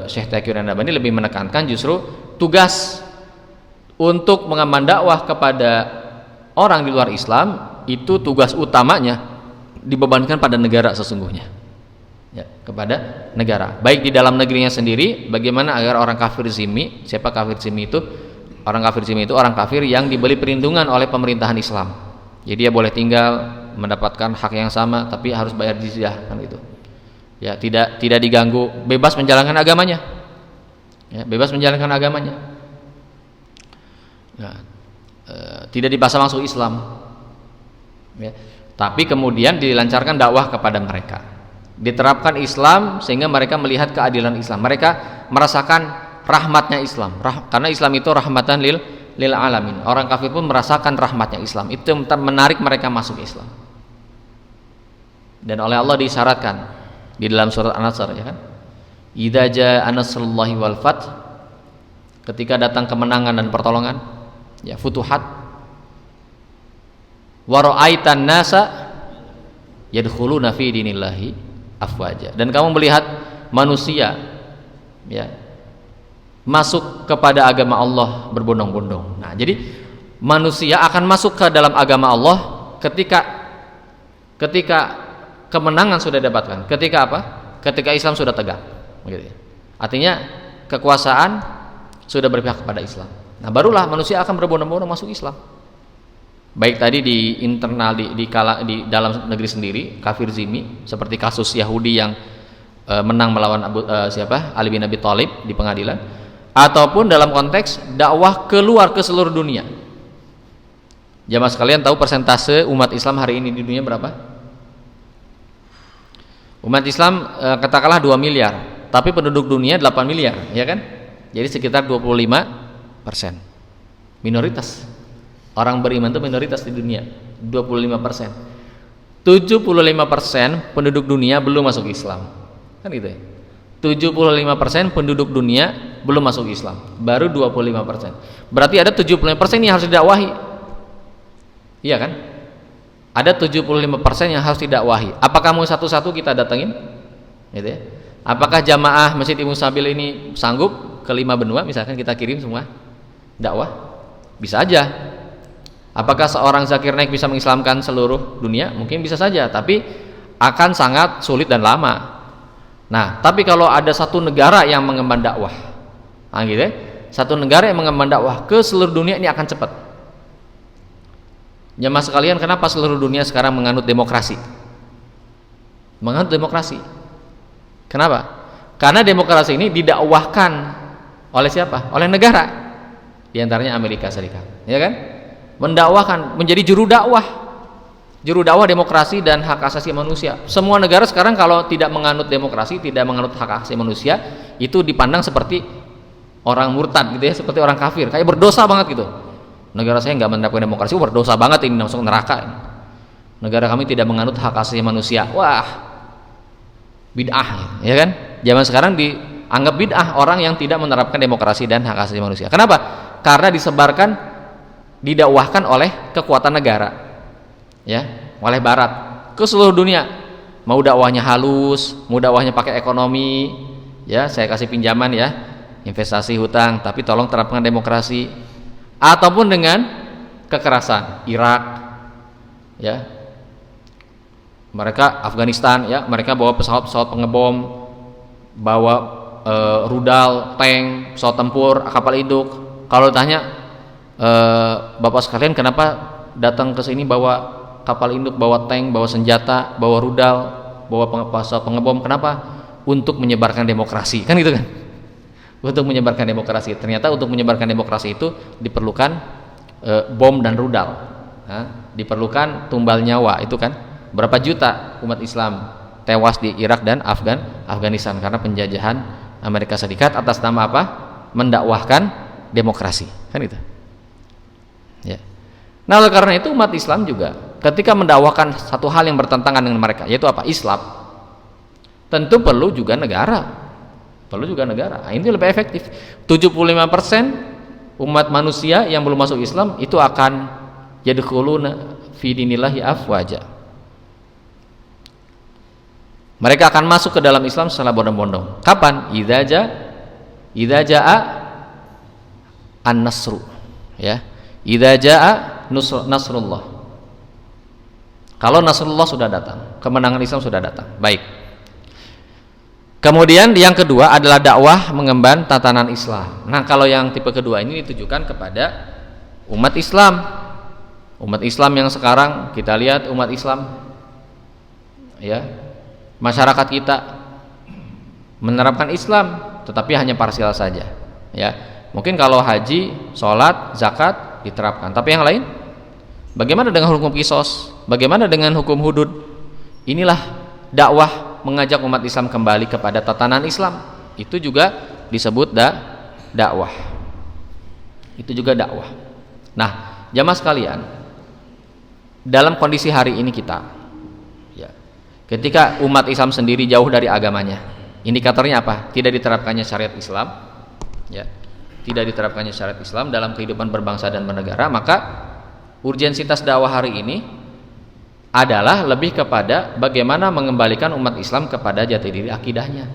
Syekh Taqiyuddin An-Nabhani lebih menekankan justru tugas untuk mengemban dakwah kepada orang di luar Islam itu tugas utamanya dibebankan pada negara sesungguhnya. Ya, kepada negara. Baik di dalam negerinya sendiri, bagaimana agar orang kafir zimmi, siapa kafir zimmi itu? Orang kafir zimmi itu orang kafir yang diberi perlindungan oleh pemerintahan Islam. Jadi dia boleh tinggal, mendapatkan hak yang sama, tapi harus bayar jizyah kan gitu. Ya, tidak diganggu, bebas menjalankan agamanya. Ya, bebas menjalankan agamanya. Nah, tidak dipaksa masuk Islam. Ya, tapi kemudian dilancarkan dakwah kepada mereka. Diterapkan Islam sehingga mereka melihat keadilan Islam. Mereka merasakan rahmatnya Islam. Karena Islam itu rahmatan lil alamin. Orang kafir pun merasakan rahmatnya Islam. Itu menarik mereka masuk Islam. Dan oleh Allah disyaratkan di dalam surat An-Nasr ya kan. Idza jaa nasrullahi wal fath, ketika datang kemenangan dan pertolongan, ya futuhat, wa ra'aitan nasa yadkhuluna fi dinillahi afwaja, dan kamu melihat manusia ya masuk kepada agama Allah berbondong-bondong. Nah, jadi manusia akan masuk ke dalam agama Allah ketika kemenangan sudah didapatkan. Ketika apa? Ketika Islam sudah tegak. Begitu. Artinya kekuasaan sudah berpihak kepada Islam. Nah, barulah manusia akan berbondong-bondong masuk Islam. baik tadi di internal di dalam negeri sendiri, kafir zimmi, seperti kasus Yahudi yang menang melawan Ali bin Abi Thalib di pengadilan, ataupun dalam konteks dakwah keluar ke seluruh dunia. Jamaah sekalian tahu persentase umat Islam hari ini di dunia berapa? Umat Islam katakanlah 2 miliar, tapi penduduk dunia 8 miliar, ya kan? Jadi sekitar 25%. Minoritas. Orang beriman itu minoritas di dunia, 25%. 75% penduduk dunia belum masuk Islam. Kan gitu ya. 75% penduduk dunia belum masuk Islam, baru 25%. Berarti ada 75% yang harus didakwahi. Iya kan? Ada 75% yang harus didakwahi. Apakah mau satu-satu kita datengin? Gitu ya. Apakah jamaah Masjid Ibnu Sabil ini sanggup ke 5 benua misalkan kita kirim semua dakwah? Bisa aja. Apakah seorang Zakir Naik bisa mengislamkan seluruh dunia? Mungkin bisa saja, tapi akan sangat sulit dan lama. Nah, tapi kalau ada satu negara yang mengemban dakwah, nah gitu ya, satu negara yang mengemban dakwah ke seluruh dunia, ini akan cepat. Jamaah sekalian, kenapa seluruh dunia sekarang menganut demokrasi? Menganut demokrasi. Kenapa? Karena demokrasi ini didakwahkan oleh siapa? Oleh negara. Di antaranya Amerika Serikat, ya kan? Mendakwahkan, menjadi juru dakwah demokrasi dan hak asasi manusia. Semua negara sekarang kalau tidak menganut demokrasi, tidak menganut hak asasi manusia, itu dipandang seperti orang murtad gitu ya, seperti orang kafir, kayak berdosa banget gitu. Negara saya nggak menerapkan demokrasi, berdosa banget, ini masuk neraka. Negara kami tidak menganut hak asasi manusia, wah bid'ah, ya kan? Zaman sekarang dianggap bid'ah orang yang tidak menerapkan demokrasi dan hak asasi manusia. Kenapa? Karena didakwahkan oleh kekuatan negara, ya, oleh Barat ke seluruh dunia. Mau dakwahnya halus, mau dakwahnya pakai ekonomi, ya, saya kasih pinjaman ya, investasi hutang, tapi tolong terapkan demokrasi, ataupun dengan kekerasan. Irak, ya, mereka Afghanistan, ya, mereka bawa pesawat pengebom, bawa rudal, tank, pesawat tempur, kapal induk. Kalau ditanya, Bapak sekalian kenapa datang ke sini bawa kapal induk, bawa tank, bawa senjata, bawa rudal, bawa pesawat pengebom, kenapa? Untuk menyebarkan demokrasi, kan gitu kan? Untuk menyebarkan demokrasi. Ternyata untuk menyebarkan demokrasi itu diperlukan bom dan rudal, diperlukan tumbal nyawa. Itu kan berapa juta umat Islam tewas di Irak dan Afghanistan karena penjajahan Amerika Serikat atas nama apa? Mendakwahkan demokrasi, kan itu. Ya. Nah, oleh karena itu umat Islam juga ketika mendakwahkan satu hal yang bertentangan dengan mereka, yaitu apa? Islam, tentu perlu juga negara. Nah, ini lebih efektif. 75% umat manusia yang belum masuk Islam itu akan yadkhuluna fi dinillahi afwaja. Mereka akan masuk ke dalam Islam secara bondong-bondong. Kapan? Idza jaa an-nasru, ya. Idza jaa nasrullah. Kalau nasrullah sudah datang, kemenangan Islam sudah datang. Baik. Kemudian yang kedua adalah dakwah mengemban tatanan Islam. Nah, kalau yang tipe kedua ini ditujukan kepada umat Islam. Umat Islam yang sekarang kita lihat umat Islam, ya, masyarakat kita menerapkan Islam tetapi hanya parsial saja, ya. Mungkin kalau haji, sholat, zakat diterapkan, tapi yang lain bagaimana dengan hukum qisas? Bagaimana dengan hukum hudud? Inilah dakwah mengajak umat Islam kembali kepada tatanan Islam. Itu juga disebut dakwah. Itu juga dakwah. Nah, jamaah sekalian, dalam kondisi hari ini kita, ya, ketika umat Islam sendiri jauh dari agamanya, indikatornya apa? Tidak diterapkannya syariat Islam, ya, tidak diterapkannya syariat Islam dalam kehidupan berbangsa dan bernegara. Maka urgensitas dakwah hari ini adalah lebih kepada bagaimana mengembalikan umat Islam kepada jati diri akidahnya,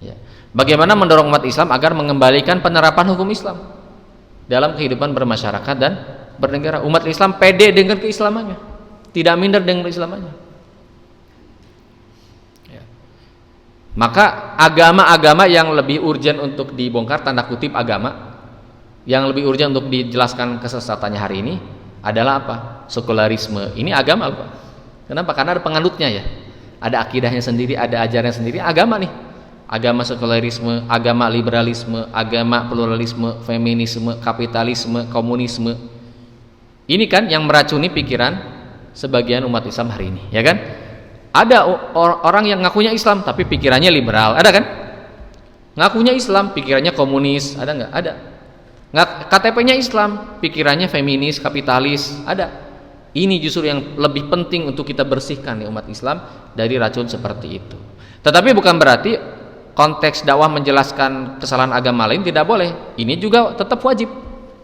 ya. Bagaimana mendorong umat Islam agar mengembalikan penerapan hukum Islam dalam kehidupan bermasyarakat dan bernegara. Umat Islam pede dengan keislamannya, tidak minder dengan keislamannya, ya. Maka agama-agama yang lebih urgen untuk dibongkar, tanda kutip agama, yang lebih urgent untuk dijelaskan kesesatannya hari ini adalah apa? Sekularisme. Ini agama loh. Kenapa? Karena ada penganutnya ya. Ada akidahnya sendiri, ada ajarannya sendiri, agama nih. Agama sekularisme, agama liberalisme, agama pluralisme, feminisme, kapitalisme, komunisme. Ini kan yang meracuni pikiran sebagian umat Islam hari ini, ya kan? Ada orang yang ngakunya Islam tapi pikirannya liberal, ada kan? Ngakunya Islam, pikirannya komunis, ada nggak? Ada. KTP-nya Islam, pikirannya feminis, kapitalis, ada. Ini justru yang lebih penting untuk kita bersihkan ya umat Islam dari racun seperti itu. Tetapi bukan berarti konteks dakwah menjelaskan kesalahan agama lain tidak boleh. Ini juga tetap wajib.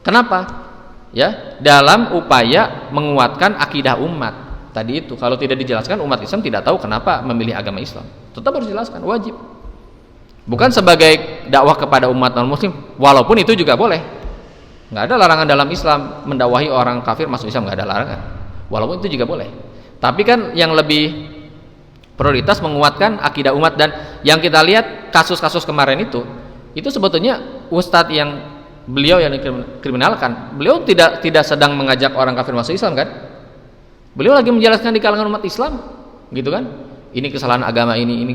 Kenapa? Ya, dalam upaya menguatkan akidah umat. Tadi itu kalau tidak dijelaskan umat Islam tidak tahu kenapa memilih agama Islam. Tetap harus dijelaskan, wajib. Bukan sebagai dakwah kepada umat non muslim, walaupun itu juga boleh. Nggak ada larangan dalam Islam mendakwahi orang kafir masuk Islam, nggak ada larangan. Walaupun itu juga boleh. Tapi kan yang lebih prioritas menguatkan akidah umat. Dan yang kita lihat kasus-kasus kemarin itu sebetulnya ustadz yang beliau yang dikriminalkan, beliau tidak sedang mengajak orang kafir masuk Islam kan? Beliau lagi menjelaskan di kalangan umat Islam, gitu kan? Ini kesalahan agama ini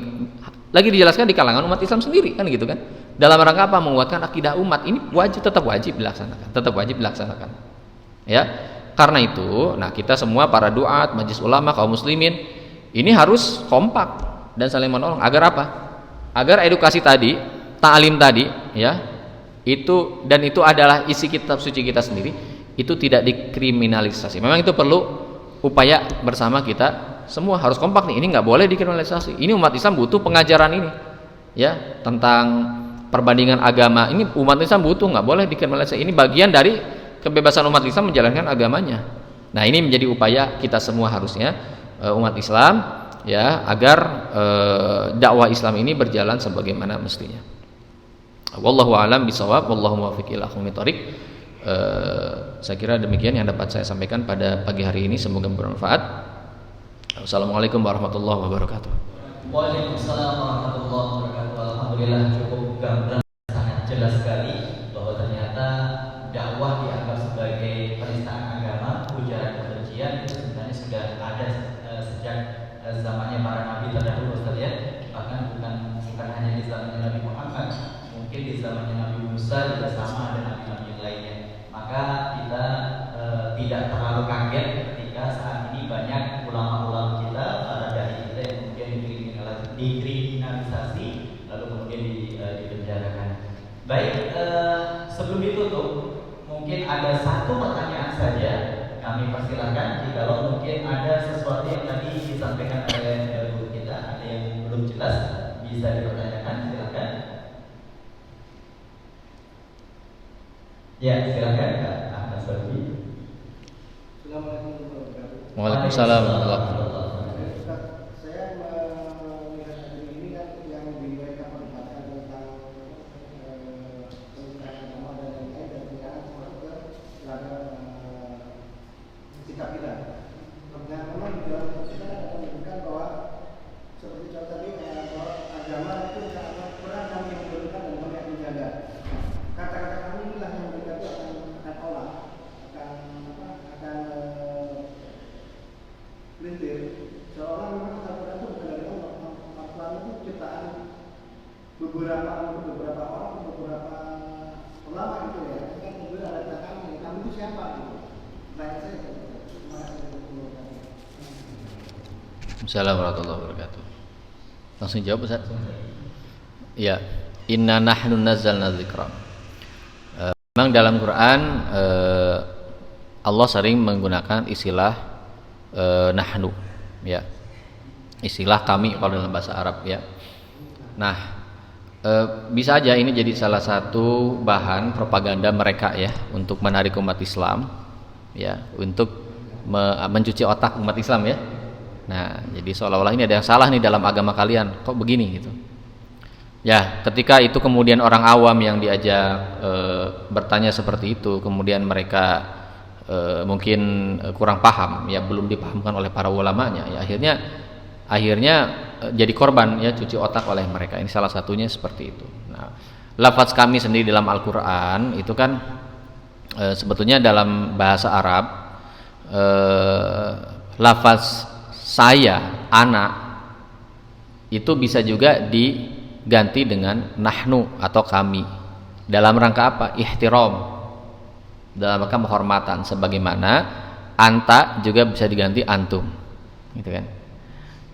lagi dijelaskan di kalangan umat Islam sendiri kan, gitu kan? Dalam rangka apa? Menguatkan akidah umat. Ini tetap wajib dilaksanakan. Ya, karena itu, nah kita semua para duat, majelis ulama, kaum muslimin ini harus kompak dan saling menolong. Agar apa? Agar edukasi tadi, ta'lim tadi, ya, itu adalah isi kitab suci kita sendiri, itu tidak dikriminalisasi. Memang itu perlu upaya bersama kita semua, harus kompak nih. Ini nggak boleh dikriminalisasi. Ini umat Islam butuh pengajaran ini, ya, tentang perbandingan agama. Ini umat Islam butuh, nggak boleh dikriminalisasi. Ini bagian dari kebebasan umat Islam menjalankan agamanya. Nah, ini menjadi upaya kita semua harusnya umat Islam, ya, agar dakwah Islam ini berjalan sebagaimana mestinya. Wallahu a'lam bishawab, wallahu muwaffiq ila aqwamit thoriq. Saya kira demikian yang dapat saya sampaikan pada pagi hari ini, semoga bermanfaat. Assalamualaikum warahmatullahi wabarakatuh. Waalaikumsalam warahmatullahi wabarakatuh. Alhamdulillah cukup gamblang, sangat jelas sekali bahwa ternyata dakwah dianggap sebagai penistaan agama, ujaran kebencian itu sebenarnya sudah ada sejak zamannya para nabi terdahulu, Ustaz ya. Bahkan bukan hanya di zamannya Nabi Muhammad, mungkin di zamannya Nabi Musa juga sama, ada nabi-nabi yang lainnya. Maka kita tidak terlalu kaget ketika saat ini banyak ulama-ulama kita, para dai kita yang kemudian dikriminalisasi lalu kemudian dipenjarakan. Baik, sebelum ditutup mungkin ada satu pertanyaan saja kami persilakan. Jikalau mungkin ada sesuatu yang tadi disampaikan oleh guru kita, ada yang belum jelas, bisa dipertanyakan, silakan. Ya, silakan Kak Ahmad Sofi. Assalamualaikum warahmatullahi wabarakatuh. Waalaikumsalam warahmatullahi wabarakatuh. Saya melihat hadis ini kan yang diriwayatkan perdebatan tentang penistaan agama dan lain-lain, dan tidak masuk ke dalam sikap kita. Dan memang di dalam sikap kita ada menunjukkan bahwa seperti contoh tadi, bahwa agama itu sangat peran kami memberikan dan kami akan menjaga. Kata-kata kami inilah yang mereka itu akan olah, akan lintir. Seolah memang Al-Quran itu bukan dari Allah. Al-Quran itu ciptaan beberapa orang, beberapa ulama itu ya. Kan kemudian ada kata kami itu siapa gitu. Tanya saya. Terima kasih. Assalamualaikum warahmatullahi wabarakatuh. Langsung jawab Ustaz. Ya, inna nahnu nazzalna dzikra. Memang dalam Quran Allah sering menggunakan istilah nahnu, ya, istilah kami kalau dalam bahasa Arab, ya. Nah, bisa aja ini jadi salah satu bahan propaganda mereka ya untuk menarik umat Islam, ya, untuk mencuci otak umat Islam ya. Nah, jadi seolah-olah ini ada yang salah nih dalam agama kalian, kok begini gitu. Ya, ketika itu kemudian orang awam yang diajak bertanya seperti itu, kemudian mereka mungkin kurang paham, ya, belum dipahamkan oleh para ulamanya, ya, akhirnya jadi korban, ya, cuci otak oleh mereka. Ini salah satunya seperti itu. Nah, lafaz kami sendiri dalam Al-Quran itu kan sebetulnya dalam bahasa Arab lafaz saya, anak itu bisa juga diganti dengan nahnu atau kami. Dalam rangka apa? Ihtiram. Dalam rangka penghormatan, sebagaimana anta juga bisa diganti antum. Gitu kan?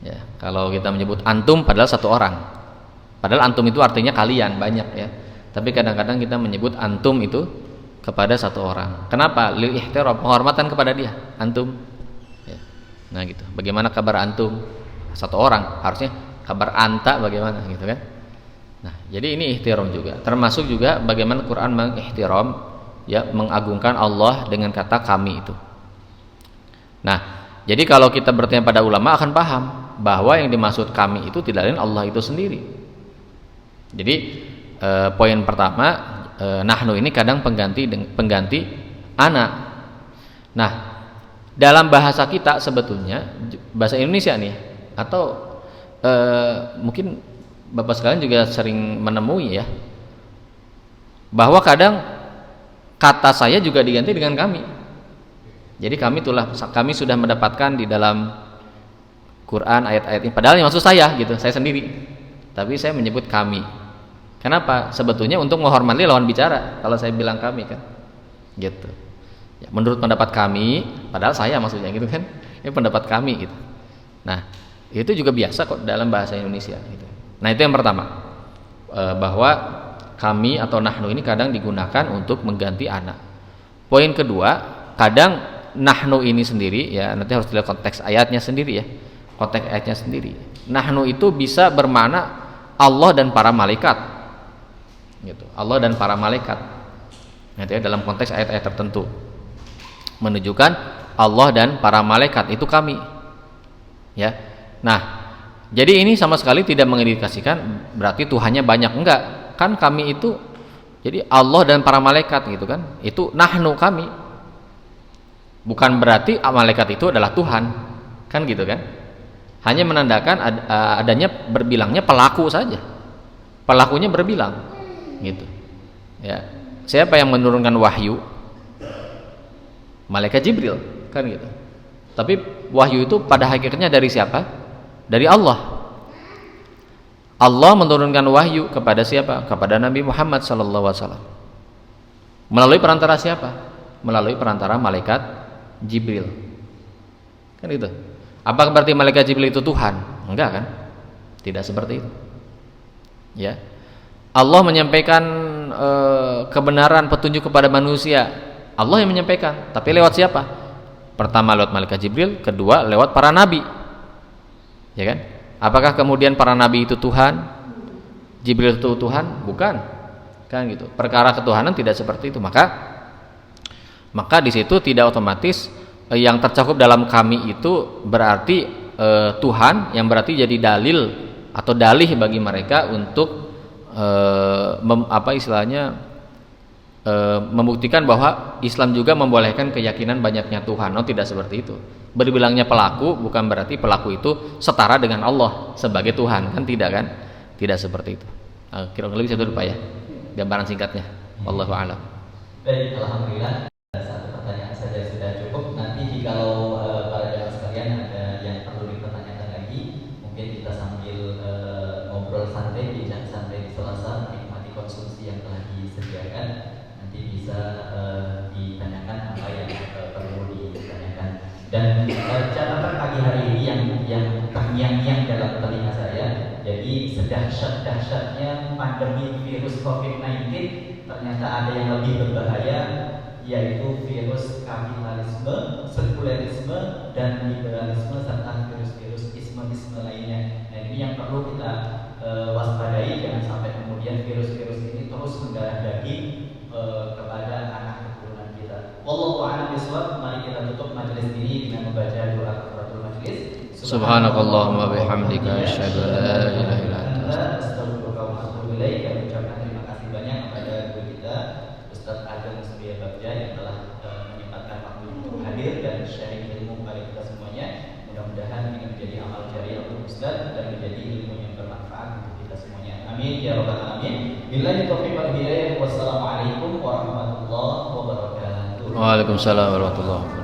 Ya, kalau kita menyebut antum padahal satu orang. Padahal antum itu artinya kalian, banyak ya. Tapi kadang-kadang kita menyebut antum itu kepada satu orang. Kenapa? Lil ihtiram, penghormatan kepada dia, antum. Ya. Nah gitu. Bagaimana kabar antum? Satu orang, harusnya kabar anta bagaimana gitu kan? Nah, jadi ini ihtiram juga. Termasuk juga bagaimana Quran mengihtiram, ya, mengagungkan Allah dengan kata kami itu. Nah, jadi kalau kita bertanya pada ulama akan paham bahwa yang dimaksud kami itu tidak lain Allah itu sendiri. Jadi poin pertama, nahnu ini kadang pengganti ana. Nah, dalam bahasa kita sebetulnya bahasa Indonesia nih, atau mungkin Bapak sekalian juga sering menemui ya, bahwa kadang kata saya juga diganti dengan kami. Jadi kami sudah mendapatkan di dalam Quran ayat-ayat ini, padahal yang maksud saya gitu, saya sendiri, tapi saya menyebut kami. Kenapa? Sebetulnya untuk menghormati lawan bicara kalau saya bilang kami kan, gitu. Ya, menurut pendapat kami, padahal saya maksudnya gitu kan, ini pendapat kami gitu. Nah, itu juga biasa kok dalam bahasa Indonesia gitu. Nah, itu yang pertama, bahwa kami atau nahnu ini kadang digunakan untuk mengganti anak. Poin kedua, kadang nahnu ini sendiri, ya nanti harus dilihat konteks ayatnya sendiri ya. Konteks ayatnya sendiri. Nahnu itu bisa bermakna Allah dan para malaikat. Gitu. Allah dan para malaikat. Nanti ya, dalam konteks ayat-ayat tertentu menunjukkan Allah dan para malaikat itu kami. Ya. Nah, jadi ini sama sekali tidak mengindikasikan berarti Tuhannya banyak, enggak. Kan kami itu jadi Allah dan para malaikat gitu kan. Itu nahnu kami. Bukan berarti malaikat itu adalah Tuhan. Kan gitu kan? Hanya menandakan adanya berbilangnya pelaku saja. Pelakunya berbilang gitu. Ya. Siapa yang menurunkan wahyu? Malaikat Jibril, kan gitu. Tapi wahyu itu pada hakikatnya dari siapa? Dari Allah. Allah menurunkan wahyu kepada siapa? Kepada Nabi Muhammad SAW. Melalui perantara siapa? Melalui perantara malaikat Jibril. Kan gitu. Apakah berarti malaikat Jibril itu Tuhan? Enggak kan? Tidak seperti itu. Ya. Allah menyampaikan kebenaran petunjuk kepada manusia. Allah yang menyampaikan, tapi lewat siapa? Pertama lewat malaikat Jibril, kedua lewat para nabi. Ya kan? Apakah kemudian para nabi itu Tuhan? Jibril itu Tuhan? Bukan. Kan gitu. Perkara ketuhanan tidak seperti itu. Maka di situ tidak otomatis yang tercakup dalam kami itu berarti Tuhan, yang berarti jadi dalil atau dalih bagi mereka untuk membuktikan bahwa Islam juga membolehkan keyakinan banyaknya Tuhan. Oh, tidak seperti itu. Berbilangnya pelaku bukan berarti pelaku itu setara dengan Allah sebagai Tuhan, kan tidak kan? Tidak seperti itu. Kira-kira lebih satu Pak ya. Gambaran singkatnya. Wallahu a'lam. Baik, alhamdulillah. Satu pertanyaan saja sudah cukup. Nanti jikalau para jamaah sekalian ada yang perlu dipertanyakan lagi, mungkin kita sambil ngobrol santai, bincang santai di sela-sela menikmati konsumsi yang telah disediakan. Nanti bisa ditanyakan apa yang perlu ditanyakan. Dan catatan pagi hari ini yang terngiang-ngiang dalam telinga saya. Jadi sedahsyat-dahsyatnya pandemi virus COVID-19, ternyata ada yang lebih berbahaya, yaitu virus kapitalisme, sekulerisme, dan liberalisme, serta virus-virus isme-isme lainnya. Nah, ini yang perlu kita waspadai, jangan sampai kemudian virus-virus ini terus mendarah daging kepada anak keturunan kita. Wallahu a'lam bishawab. Mari kita tutup majelis ini dengan membaca doa kafaratul majelis. Subhanakallahumma bihamdika asyhadu an la ilaha illa anta astaghfiruka wa atubu ilaik. Kami ucapkan terima kasih banyak kepada guru kita Ustaz Ageng Surya Bagja yang telah menyempatkan waktu untuk hadir dan sharing ilmu kepada kita semuanya. Mudah-mudahan ini menjadi amal jariah untuk Ustaz dan menjadi ilmu yang bermanfaat untuk kita semuanya. Amin ya rabbal alamin. Billahi taufiq wal hidayah. Wassalamualaikum warahmatullahi wabarakatuh. Waalaikumsalam warahmatullahi wabarakatuh.